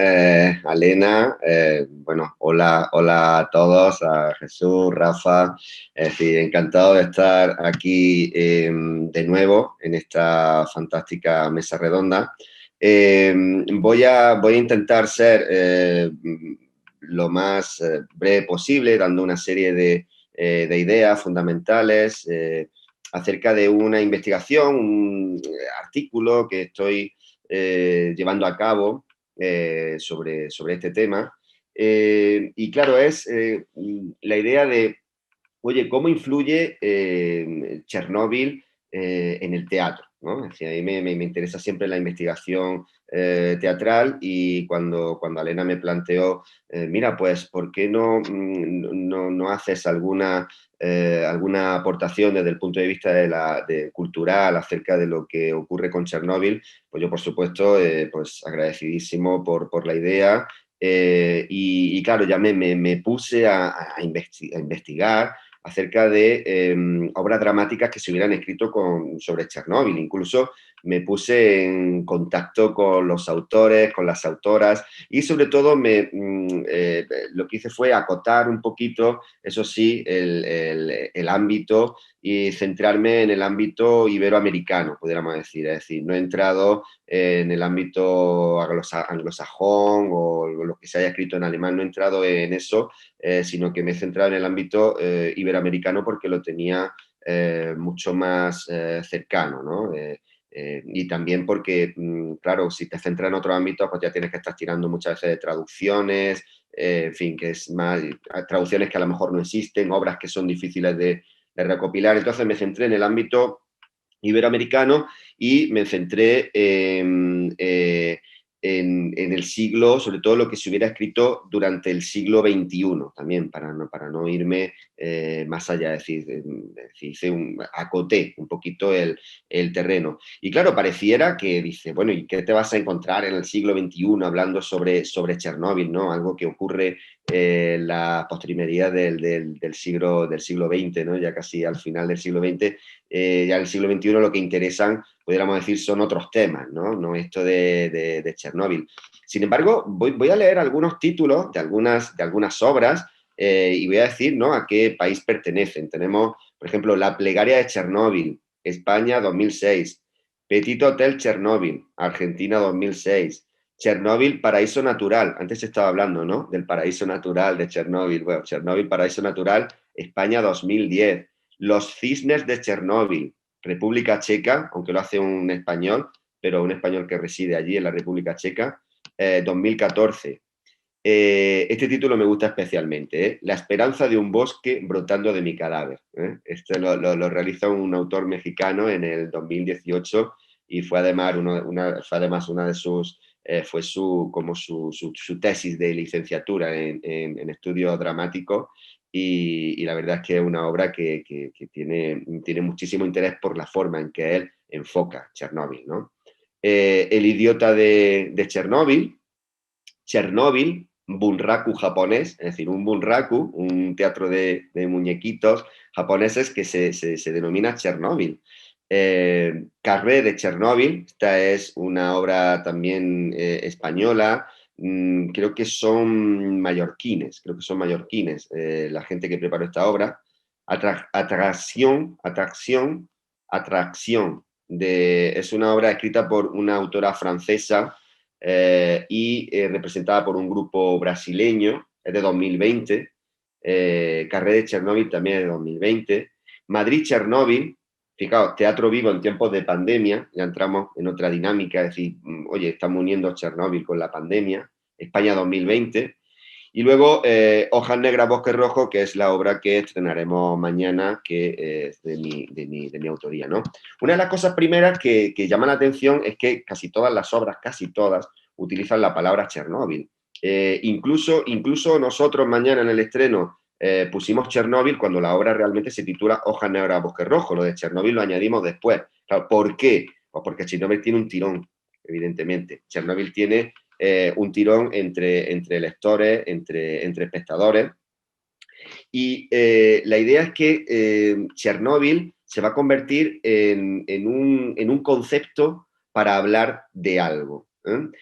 Alena. Bueno, hola a todos, a Jesús, Rafa. Es decir, encantado de estar aquí de nuevo en esta fantástica mesa redonda. Voy a intentar ser lo más breve posible, dando una serie de ideas fundamentales acerca de una investigación, un artículo que estoy llevando a cabo sobre este tema. Y claro, es la idea de, oye, ¿cómo influye Chernóbil en el teatro? ¿No? Es decir, a mí me interesa siempre la investigación teatral y cuando Alena me planteó, mira, pues, ¿por qué no haces alguna aportación desde el punto de vista cultural acerca de lo que ocurre con Chernóbil? Pues yo, por supuesto, pues agradecidísimo por la idea. Y claro, ya me puse a investigar acerca de obras dramáticas que se hubieran escrito sobre Chernóbil. Incluso me puse en contacto con los autores, con las autoras, y sobre todo lo que hice fue acotar un poquito, eso sí, el ámbito y centrarme en el ámbito iberoamericano, pudiéramos decir. Es decir, no he entrado en el ámbito anglosajón o lo que se haya escrito en alemán, no he entrado en eso, sino que me he centrado en el ámbito iberoamericano porque lo tenía mucho más cercano, ¿no? Y también porque, claro, si te centras en otro ámbito, pues ya tienes que estar tirando muchas veces de traducciones, en fin, que es más, traducciones que a lo mejor no existen, obras que son difíciles de recopilar. Entonces me centré en el ámbito iberoamericano y me centré en el siglo, sobre todo lo que se hubiera escrito durante el siglo XXI, también, para no irme más allá, es decir, acoté un poquito el terreno. Y claro, pareciera que dice, bueno, ¿y qué te vas a encontrar en el siglo XXI hablando sobre Chernóbil, ¿no? Algo que ocurre en la postrimería del siglo XX, ¿no? Ya casi al final del siglo XX. Ya en el siglo XXI lo que interesan, pudiéramos decir, son otros temas, no esto de Chernóbil. Sin embargo, voy a leer algunos títulos de algunas obras y voy a decir, ¿no?, a qué país pertenecen. Tenemos, por ejemplo, La plegaria de Chernóbil, España 2006, Petit Hotel Chernóbil, Argentina 2006, Chernóbil, paraíso natural. Antes se estaba hablando, ¿no?, del paraíso natural de Chernóbil. Bueno, Chernóbil, paraíso natural, España 2010. Los cisnes de Chernóbil, República Checa, aunque lo hace un español, pero un español que reside allí en la República Checa, 2014. Este título me gusta especialmente, La esperanza de un bosque brotando de mi cadáver. Este lo realiza un autor mexicano en el 2018 y fue además una de sus, fue su tesis de licenciatura en estudios dramáticos. Y la verdad es que es una obra que tiene muchísimo interés por la forma en que él enfoca Chernóbil, ¿no? El idiota de Chernóbil, Chernóbil, bunraku japonés, es decir, un bunraku, un teatro de muñequitos japoneses que se denomina Chernóbil. Carré de Chernóbil, esta es una obra también española. Creo que son mallorquines, la gente que preparó esta obra. Atracción, es una obra escrita por una autora francesa y representada por un grupo brasileño, es de 2020. Carré de Chernóbil también es de 2020. Madrid Chernóbil, fijaos, teatro vivo en tiempos de pandemia, ya entramos en otra dinámica, es decir, oye, estamos uniendo Chernóbil con la pandemia. España 2020. Y luego Hojas Negras, Bosque Rojo, que es la obra que estrenaremos mañana, que es de mi autoría, ¿no? Una de las cosas primeras que llama la atención es que casi todas las obras, utilizan la palabra Chernóbil. Incluso nosotros mañana en el estreno pusimos Chernóbil cuando la obra realmente se titula Hojas Negras, Bosque Rojo. Lo de Chernóbil lo añadimos después. Claro, ¿por qué? Pues porque Chernóbil tiene un tirón, evidentemente. Chernóbil tiene un tirón entre lectores, entre espectadores. Y la idea es que Chernóbil se va a convertir en un concepto para hablar de algo.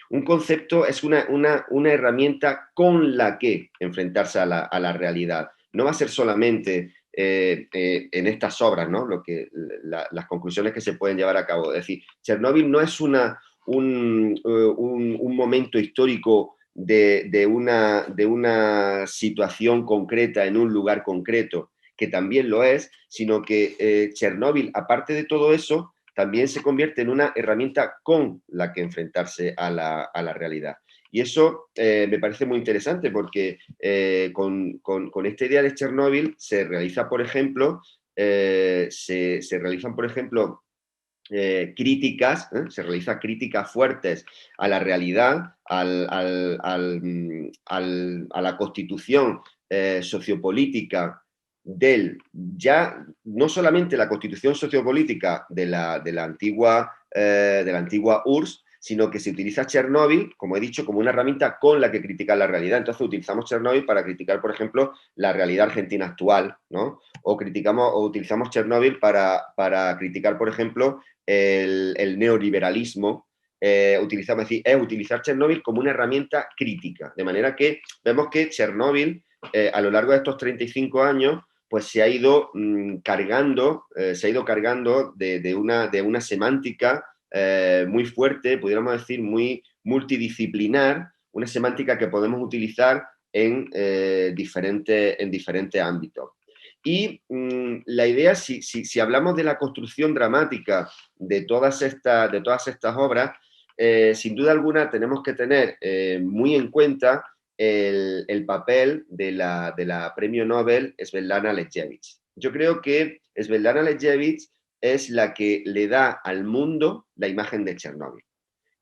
Un concepto es una herramienta con la que enfrentarse a la realidad. No va a ser solamente en estas obras, ¿no? Las conclusiones que se pueden llevar a cabo. Es decir, Chernóbil no es un momento histórico de una situación concreta en un lugar concreto, que también lo es, sino que Chernóbil, aparte de todo eso, también se convierte en una herramienta con la que enfrentarse a la realidad. Y eso me parece muy interesante porque con esta idea de Chernóbil se realizan, por ejemplo, críticas, se realizan críticas fuertes a la realidad, a la constitución sociopolítica ya no solamente la constitución sociopolítica de la antigua URSS, sino que se utiliza Chernóbil, como he dicho, como una herramienta con la que criticar la realidad. Entonces utilizamos Chernóbil para criticar, por ejemplo, la realidad argentina actual, ¿no? O utilizamos Chernóbil para criticar, por ejemplo, el neoliberalismo. Utilizar Chernóbil como una herramienta crítica, de manera que vemos que Chernóbil, a lo largo de estos 35 años, pues se ha ido cargando de una semántica muy fuerte, pudiéramos decir muy multidisciplinar, una semántica que podemos utilizar en diferentes ámbitos. Y la idea, si hablamos de la construcción dramática de todas estas obras, sin duda alguna tenemos que tener muy en cuenta el papel de la premio Nobel Svetlana Alexievich. Yo creo que Svetlana Alexievich es la que le da al mundo la imagen de Chernóbil.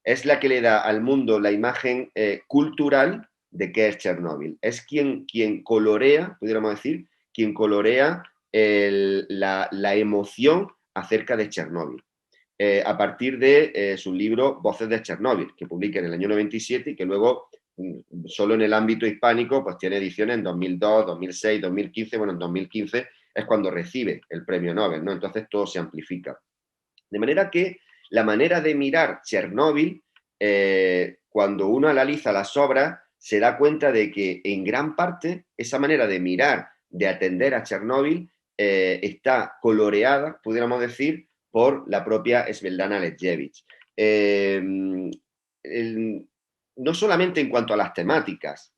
Es la que le da al mundo la imagen cultural de qué es Chernóbil. Es quien colorea, pudiéramos decir, quien colorea la emoción acerca de Chernóbil. A partir de su libro Voces de Chernóbil, que publica en el año 97 y que luego, solo en el ámbito hispánico, pues tiene ediciones en 2002, 2006, 2015, bueno, en 2015 es cuando recibe el premio Nobel, ¿no? Entonces todo se amplifica. De manera que la manera de mirar Chernóbil, cuando uno analiza las obras, se da cuenta de que en gran parte esa manera de mirar, de atender a Chernóbil, está coloreada, pudiéramos decir, por la propia Svetlana Alexievich. No solamente en cuanto a las temáticas,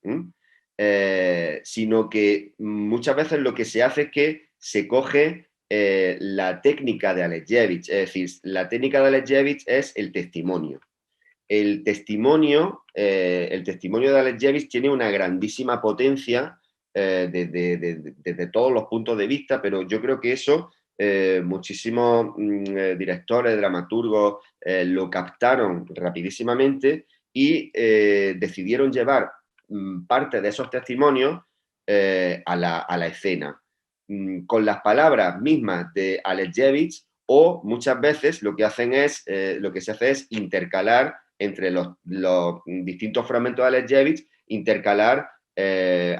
sino que muchas veces lo que se hace es que se coge la técnica de Alexievich, es decir, la técnica de Alexievich es el testimonio. El testimonio de Alexievich tiene una grandísima potencia desde todos los puntos de vista, pero yo creo que eso muchísimos directores, dramaturgos lo captaron rapidísimamente y decidieron llevar parte de esos testimonios a la escena, con las palabras mismas de Alexievich, o muchas veces lo que se hace es intercalar entre los distintos fragmentos de Alexievich, intercalar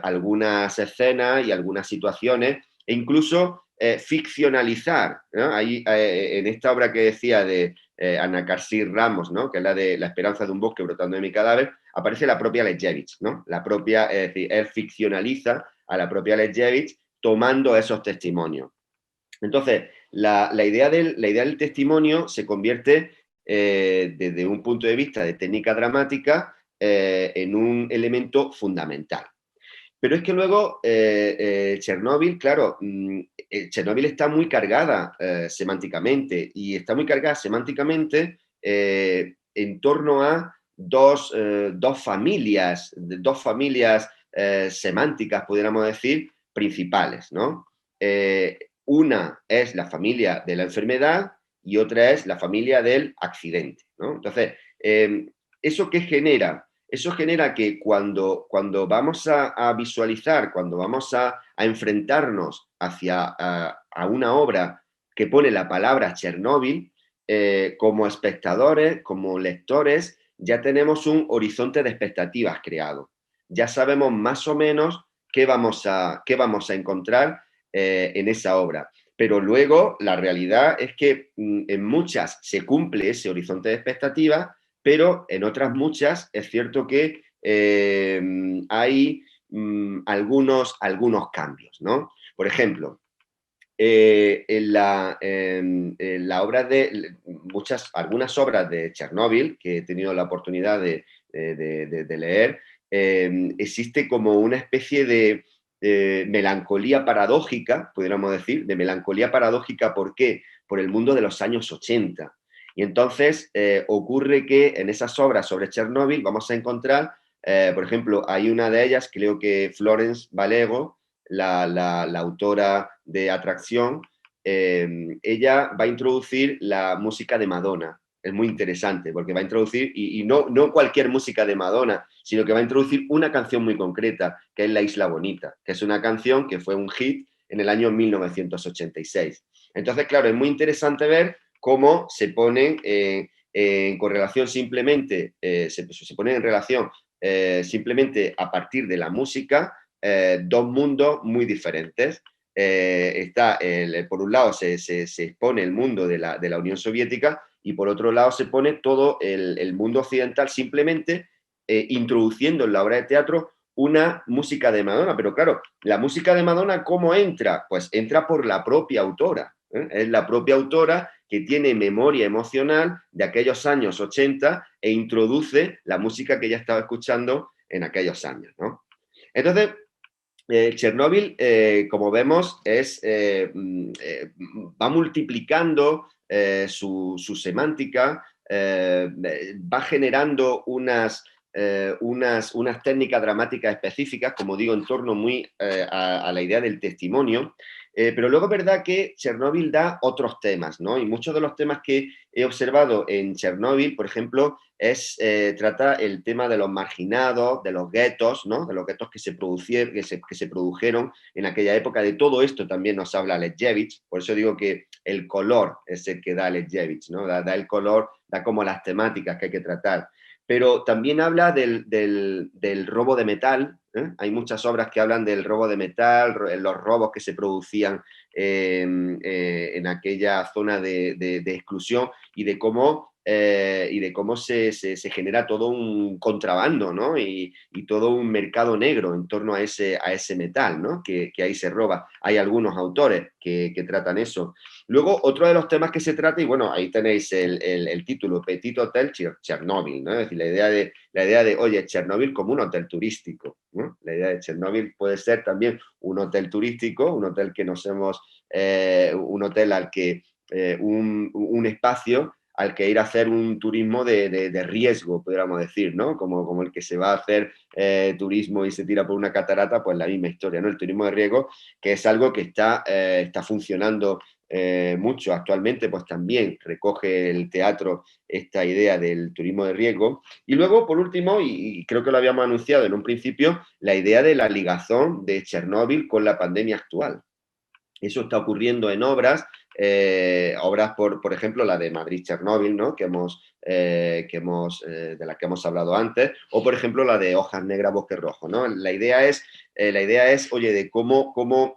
algunas escenas y algunas situaciones, e incluso ficcionalizar, ¿no? Ahí, en esta obra que decía de Anacarsis Ramos, ¿no? Que es la de La esperanza de un bosque brotando de mi cadáver, aparece la propia Alexievich, ¿no? Es decir, él ficcionaliza a la propia Alexievich tomando esos testimonios. Entonces, la idea del testimonio se convierte, desde un punto de vista de técnica dramática, en un elemento fundamental. Pero es que luego Chernóbil, claro, Chernóbil está muy cargada semánticamente, y está muy cargada semánticamente en torno a dos familias semánticas, pudiéramos decir, principales, ¿no? Una es la familia de la enfermedad y otra es la familia del accidente, ¿no? Entonces, ¿eso qué genera? Eso genera que cuando vamos a visualizar, cuando vamos a enfrentarnos hacia a una obra que pone la palabra Chernóbil, como espectadores, como lectores, ya tenemos un horizonte de expectativas creado. Ya sabemos más o menos qué vamos a encontrar en esa obra. Pero luego la realidad es que en muchas se cumple ese horizonte de expectativa, pero en otras muchas es cierto que hay algunos cambios, ¿no? Por ejemplo, en la obra de algunas obras de Chernóbil que he tenido la oportunidad de leer, existe como una especie de melancolía paradójica, pudiéramos decir, de melancolía paradójica. ¿Por qué? Por el mundo de los años 80. Y entonces ocurre que en esas obras sobre Chernóbil vamos a encontrar, por ejemplo, hay una de ellas, creo que Florence Valego, la autora de Atracción, ella va a introducir la música de Madonna. Es muy interesante porque va a introducir, y no cualquier música de Madonna, sino que va a introducir una canción muy concreta, que es La Isla Bonita, que es una canción que fue un hit en el año 1986. Entonces, claro, es muy interesante ver cómo se ponen en correlación simplemente, se ponen en relación simplemente a partir de la música, dos mundos muy diferentes. Por un lado se expone el mundo de la Unión Soviética y por otro lado se pone todo el mundo occidental simplemente introduciendo en la obra de teatro una música de Madonna. Pero claro, la música de Madonna, ¿cómo entra? Pues entra por la propia autora. Es la propia autora que tiene memoria emocional de aquellos años 80 e introduce la música que ella estaba escuchando en aquellos años, ¿no? Entonces, Chernóbil, como vemos, va multiplicando su semántica, va generando unas técnicas dramáticas específicas, como digo, en torno muy a la idea del testimonio. Pero luego es verdad que Chernóbil da otros temas, ¿no? Y muchos de los temas que he observado en Chernóbil, por ejemplo, trata el tema de los marginados, de los guetos, ¿no? De los guetos que se produjeron en aquella época. De todo esto también nos habla Alexievich. Por eso digo que el color es el que da Alexievich, ¿no? Da el color, da como las temáticas que hay que tratar. Pero también habla del robo de metal. Hay muchas obras que hablan del robo de metal, los robos que se producían en aquella zona de exclusión y de cómo se genera todo un contrabando, ¿no? Y todo un mercado negro en torno a ese metal, ¿no? Que ahí se roba. Hay algunos autores que tratan eso. Luego, otro de los temas que se trata, y bueno, ahí tenéis el título, Petit Hotel Chernóbil, ¿no? Es decir, la idea de, oye, Chernóbil como un hotel turístico, ¿no? La idea de Chernóbil puede ser también un hotel turístico, un hotel que un hotel al que, un espacio al que ir a hacer un turismo de riesgo, podríamos decir, ¿no? Como el que se va a hacer turismo y se tira por una catarata, pues la misma historia, ¿no? El turismo de riesgo, que es algo que está funcionando mucho actualmente, pues también recoge el teatro esta idea del turismo de riesgo. Y luego, por último, y creo que lo habíamos anunciado en un principio, la idea de la ligazón de Chernóbil con la pandemia actual. Eso está ocurriendo en obras, por ejemplo, la de Madrid-Chernóbil, ¿no? De la que hemos hablado antes, o por ejemplo la de Hojas Negras, Bosque Rojo, ¿no? La idea es, oye, de cómo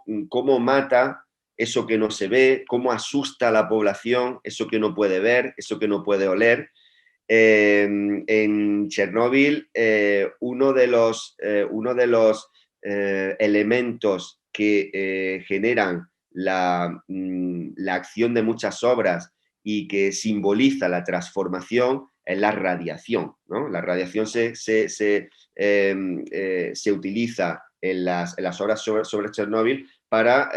mata eso que no se ve, cómo asusta a la población, eso que no puede ver, eso que no puede oler. En Chernóbil, uno de los elementos que generan la acción de muchas obras y que simboliza la transformación es la radiación, ¿no? La radiación se utiliza en las obras sobre Chernóbil para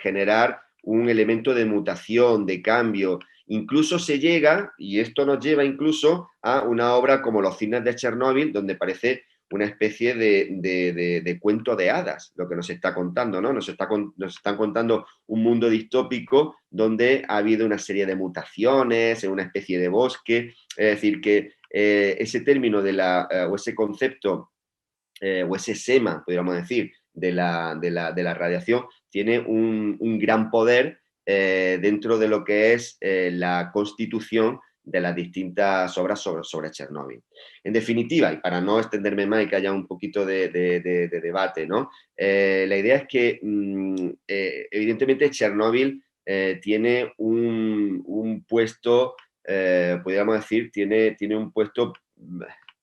generar un elemento de mutación, de cambio. Incluso se llega, y esto nos lleva incluso a una obra como Los Cisnes de Chernóbil, donde parece una especie de cuento de hadas, lo que nos está contando, ¿no? Nos están contando un mundo distópico donde ha habido una serie de mutaciones, en una especie de bosque. Es decir, que ese término o ese concepto, o ese sema, podríamos decir, de la radiación, tiene un gran poder dentro de lo que es la constitución de las distintas obras sobre Chernóbil. En definitiva, y para no extenderme más y que haya un poquito de debate, ¿no? La idea es que evidentemente Chernóbil tiene un puesto, podríamos decir, tiene un puesto,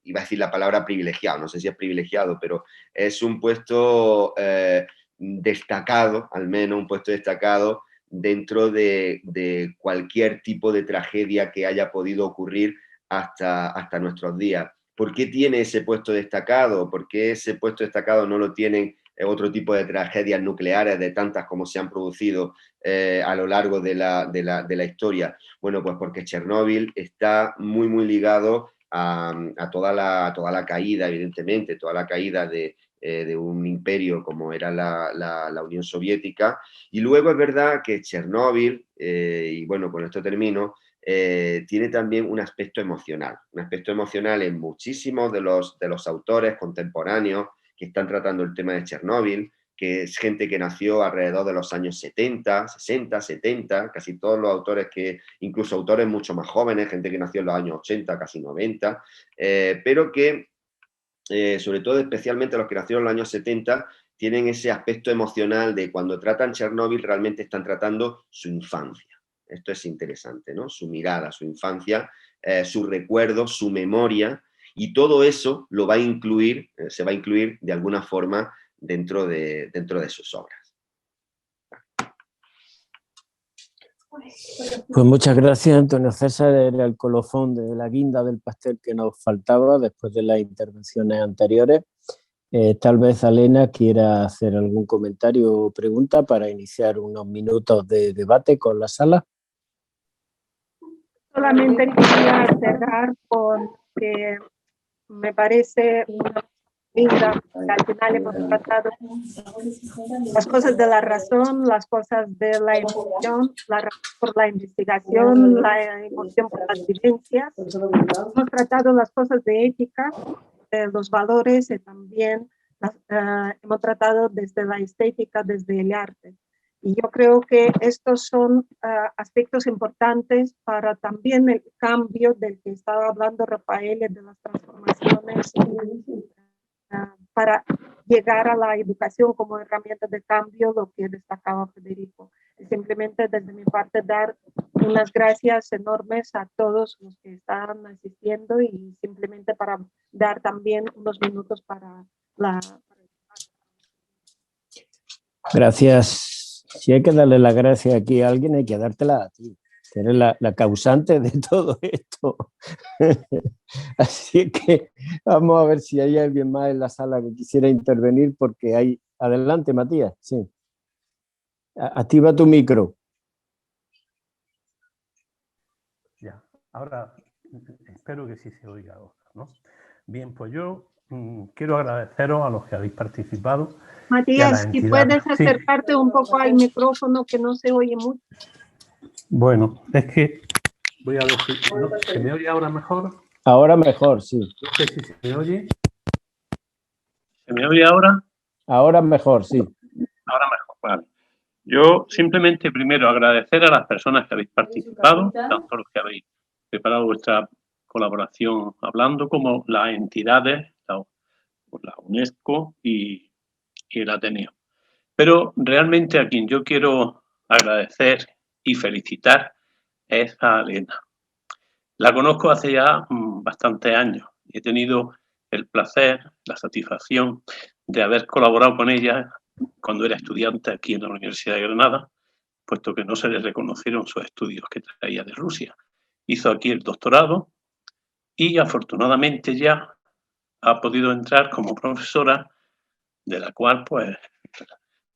iba a decir la palabra privilegiado, no sé si es privilegiado, pero es un puesto destacado, al menos un puesto destacado dentro de cualquier tipo de tragedia que haya podido ocurrir hasta nuestros días. ¿Por qué tiene ese puesto destacado? ¿Por qué ese puesto destacado no lo tienen otro tipo de tragedias nucleares, de tantas como se han producido a lo largo de la historia? Bueno, pues porque Chernóbil está muy, muy ligado a toda la caída, evidentemente, toda la caída de un imperio como era la Unión Soviética. Y luego es verdad que Chernóbil, y bueno, con esto termino, tiene también un aspecto emocional en muchísimos de los autores contemporáneos que están tratando el tema de Chernóbil, que es gente que nació alrededor de los años 70, 60, 70, casi todos los autores incluso autores mucho más jóvenes, gente que nació en los años 80, casi 90, pero que sobre todo especialmente los que nacieron en los años 70, tienen ese aspecto emocional de cuando tratan Chernóbil realmente están tratando su infancia. Esto es interesante, ¿no? Su mirada, su infancia, su recuerdo, su memoria, y todo eso lo va a incluir, se va a incluir de alguna forma dentro de sus obras. Pues muchas gracias, Antonio César. Era el colofón de la guinda del pastel que nos faltaba después de las intervenciones anteriores. Tal vez Alena quiera hacer algún comentario o pregunta para iniciar unos minutos de debate con la sala. Solamente quería cerrar con que me parece una linda, que al final hemos tratado las cosas de la razón, las cosas de la emoción, la razón por la investigación, la emoción por las vivencias. Hemos tratado las cosas de ética, de los valores, y también hemos tratado desde la estética, desde el arte. Y yo creo que estos son aspectos importantes para también el cambio del que estaba hablando Rafael, de las transformaciones, para llegar a la educación como herramienta de cambio, lo que destacaba Federico. Simplemente desde mi parte dar unas gracias enormes a todos los que están asistiendo y simplemente para dar también unos minutos para la... Gracias. Si hay que darle las gracias aquí a alguien, hay que dártela a ti, que eres la causante de todo esto. Así que vamos a ver si hay alguien más en la sala que quisiera intervenir, porque hay... Adelante, Matías. Sí. Activa tu micro. Ya, ahora espero que sí se oiga ahora, ¿no? Bien, pues yo quiero agradeceros a los que habéis participado. Matías, si puedes acercarte un poco al micrófono, que no se oye mucho. Bueno, es que voy a ver si ¿se me oye ahora mejor? Ahora mejor, sí. No sé si se me oye. ¿Se me oye ahora? Ahora mejor, sí. Ahora mejor, vale. Yo simplemente primero agradecer a las personas que habéis participado, tanto los que habéis preparado vuestra colaboración hablando, como las entidades, la UNESCO y el Ateneo. Pero realmente a quien yo quiero agradecer y felicitar es a Alena. La conozco hace ya bastantes años y he tenido el placer, la satisfacción de haber colaborado con ella cuando era estudiante aquí en la Universidad de Granada, puesto que no se le reconocieron sus estudios que traía de Rusia. Hizo aquí el doctorado y afortunadamente ya ha podido entrar como profesora, de la cual pues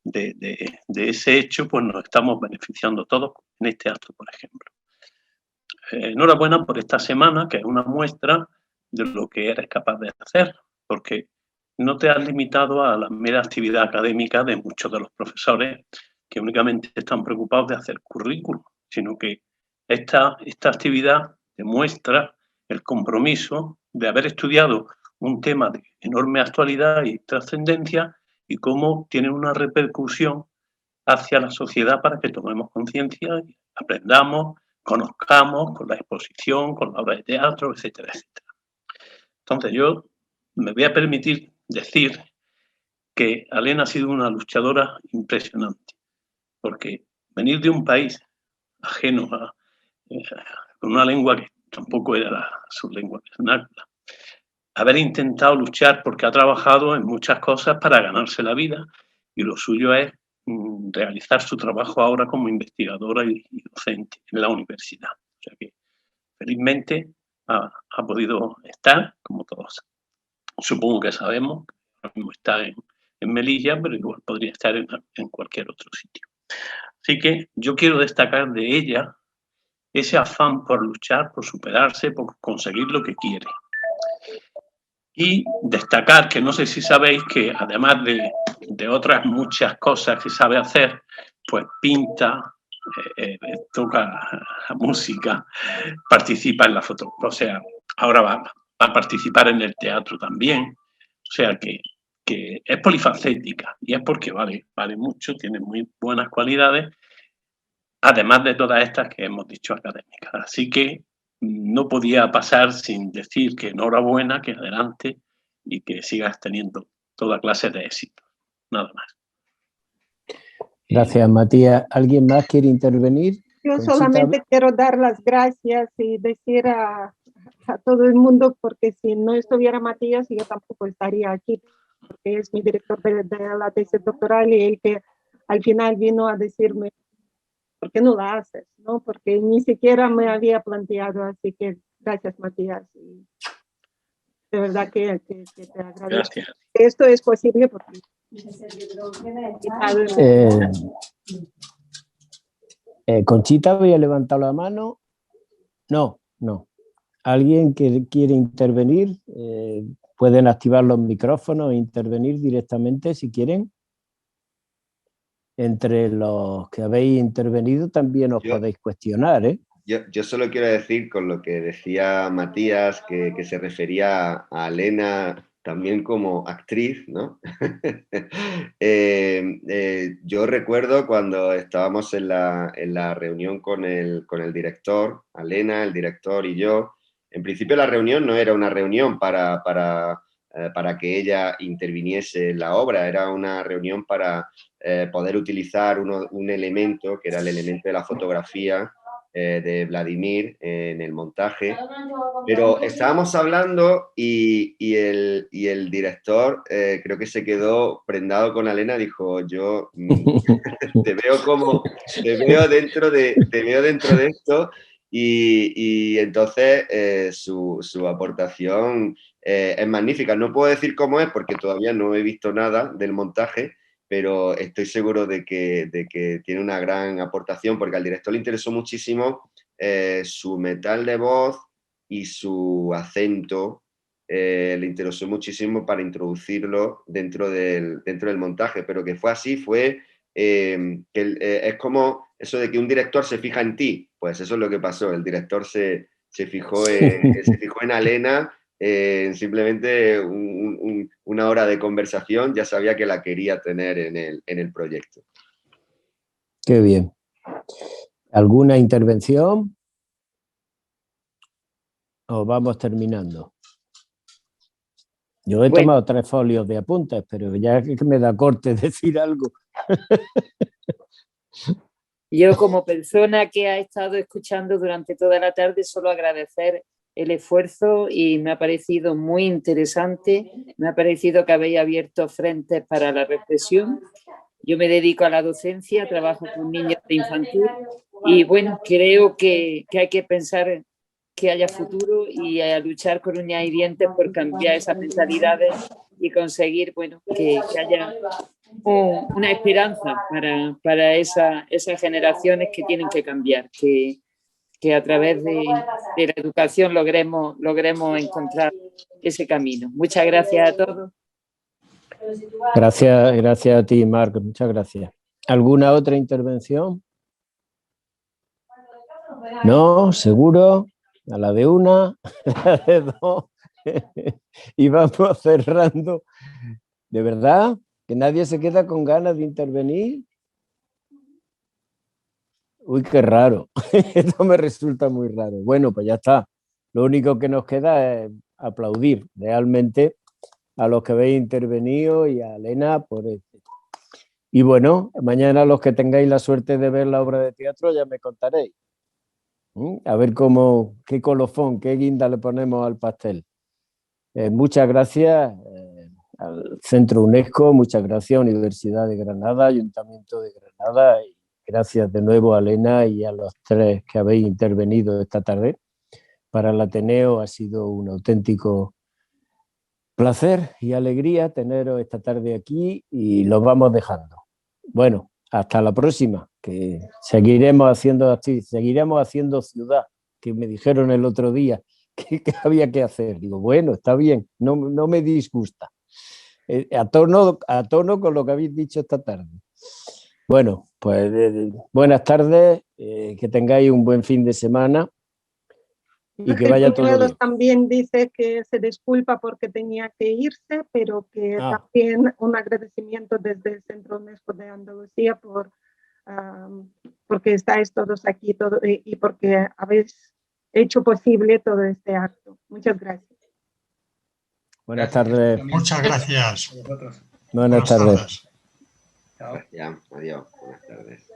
de ese hecho pues nos estamos beneficiando todos en este acto, por ejemplo. Enhorabuena por esta semana, que es una muestra de lo que eres capaz de hacer, porque no te has limitado a la mera actividad académica de muchos de los profesores que únicamente están preocupados de hacer currículum, sino que esta actividad demuestra el compromiso de haber estudiado un tema de enorme actualidad y trascendencia y cómo tiene una repercusión hacia la sociedad para que tomemos conciencia, aprendamos, conozcamos con la exposición, con la obra de teatro, etcétera, etcétera. Entonces yo me voy a permitir decir que Alena ha sido una luchadora impresionante, porque venir de un país ajeno con una lengua que tampoco era su lengua vernácula, haber intentado luchar porque ha trabajado en muchas cosas para ganarse la vida y lo suyo es realizar su trabajo ahora como investigadora y docente en la universidad. O sea que felizmente ha podido estar, como todos supongo que sabemos, ahora mismo está en Melilla, pero igual podría estar en cualquier otro sitio. Así que yo quiero destacar de ella ese afán por luchar, por superarse, por conseguir lo que quiere. Y destacar que no sé si sabéis que además de otras muchas cosas que sabe hacer, pues pinta, toca la música, participa en la foto, o sea, ahora va a participar en el teatro también, o sea que es polifacética y es porque vale mucho, tiene muy buenas cualidades, además de todas estas que hemos dicho académicas. Así que no podía pasar sin decir que enhorabuena, que adelante y que sigas teniendo toda clase de éxito. Nada más. Gracias, Matías. ¿Alguien más quiere intervenir? Yo Conchita. solamente quiero dar las gracias y decir a todo el mundo, porque si no estuviera Matías, yo tampoco estaría aquí, porque es mi director de la tesis doctoral y el que al final vino a decirme, ¿por qué no la haces? ¿No? Porque ni siquiera me había planteado, así que gracias, Matías. Y de verdad que te agradezco. Gracias. Esto es posible porque... Conchita, ¿había levantado la mano? No. ¿Alguien que quiere intervenir? Pueden activar los micrófonos e intervenir directamente si quieren. Entre los que habéis intervenido también os podéis cuestionar, ¿eh? Yo solo quiero decir con lo que decía Matías, que se refería a Elena también como actriz, ¿no? Yo recuerdo cuando estábamos en la reunión con el director, Elena, el director y yo. En principio la reunión no era una reunión para que ella interviniese en la obra, era una reunión para poder utilizar un elemento, que era el elemento de la fotografía de Vladimir en el montaje, pero estábamos hablando y el director creo que se quedó prendado con Elena, dijo, yo te veo dentro de esto, y entonces su aportación es magnífica. No puedo decir cómo es porque todavía no he visto nada del montaje, pero estoy seguro de que tiene una gran aportación, porque al director le interesó muchísimo su metal de voz y su acento, le interesó muchísimo para introducirlo dentro del montaje, pero que fue así, es como eso de que un director se fija en ti, pues eso es lo que pasó, el director se fijó en Elena. Simplemente una hora de conversación, ya sabía que la quería tener en el proyecto. Qué bien. ¿Alguna intervención? ¿O vamos terminando? Yo he tomado 3 folios de apuntes, pero ya que me da corte decir algo. Yo, como persona que ha estado escuchando durante toda la tarde, solo agradecer el esfuerzo y me ha parecido muy interesante, me ha parecido que habéis abierto frentes para la reflexión. Yo me dedico a la docencia, trabajo con niños de infantil y bueno, creo que hay que pensar que haya futuro y a luchar con uñas y dientes por cambiar esas mentalidades y conseguir, bueno, que haya una esperanza para esas generaciones que tienen que cambiar, que a través de la educación logremos encontrar ese camino. Muchas gracias a todos. Gracias a ti, Marc, muchas gracias. ¿Alguna otra intervención? No, seguro. A la de una, a la de dos. Y vamos cerrando. ¿De verdad? ¿Que nadie se queda con ganas de intervenir? Uy, qué raro. Esto me resulta muy raro. Bueno, pues ya está. Lo único que nos queda es aplaudir realmente a los que habéis intervenido y a Elena por esto. Y bueno, mañana los que tengáis la suerte de ver la obra de teatro ya me contaréis. A ver qué colofón, qué guinda le ponemos al pastel. Muchas gracias al Centro UNESCO, muchas gracias Universidad de Granada, Ayuntamiento de Granada, y gracias de nuevo a Elena y a los tres que habéis intervenido esta tarde. Para el Ateneo ha sido un auténtico placer y alegría teneros esta tarde aquí y los vamos dejando. Bueno, hasta la próxima, que seguiremos haciendo ciudad, que me dijeron el otro día que había que hacer. Digo, bueno, está bien, no me disgusta. A tono con lo que habéis dicho esta tarde. Bueno, pues buenas tardes, que tengáis un buen fin de semana y que vaya todo bien. También dice que se disculpa porque tenía que irse, pero que también un agradecimiento desde el Centro UNESCO de Andalucía porque estáis todos aquí y porque habéis hecho posible todo este acto. Muchas gracias. Buenas tardes. Muchas gracias. Buenas tardes. Chao. Adiós. Buenas tardes.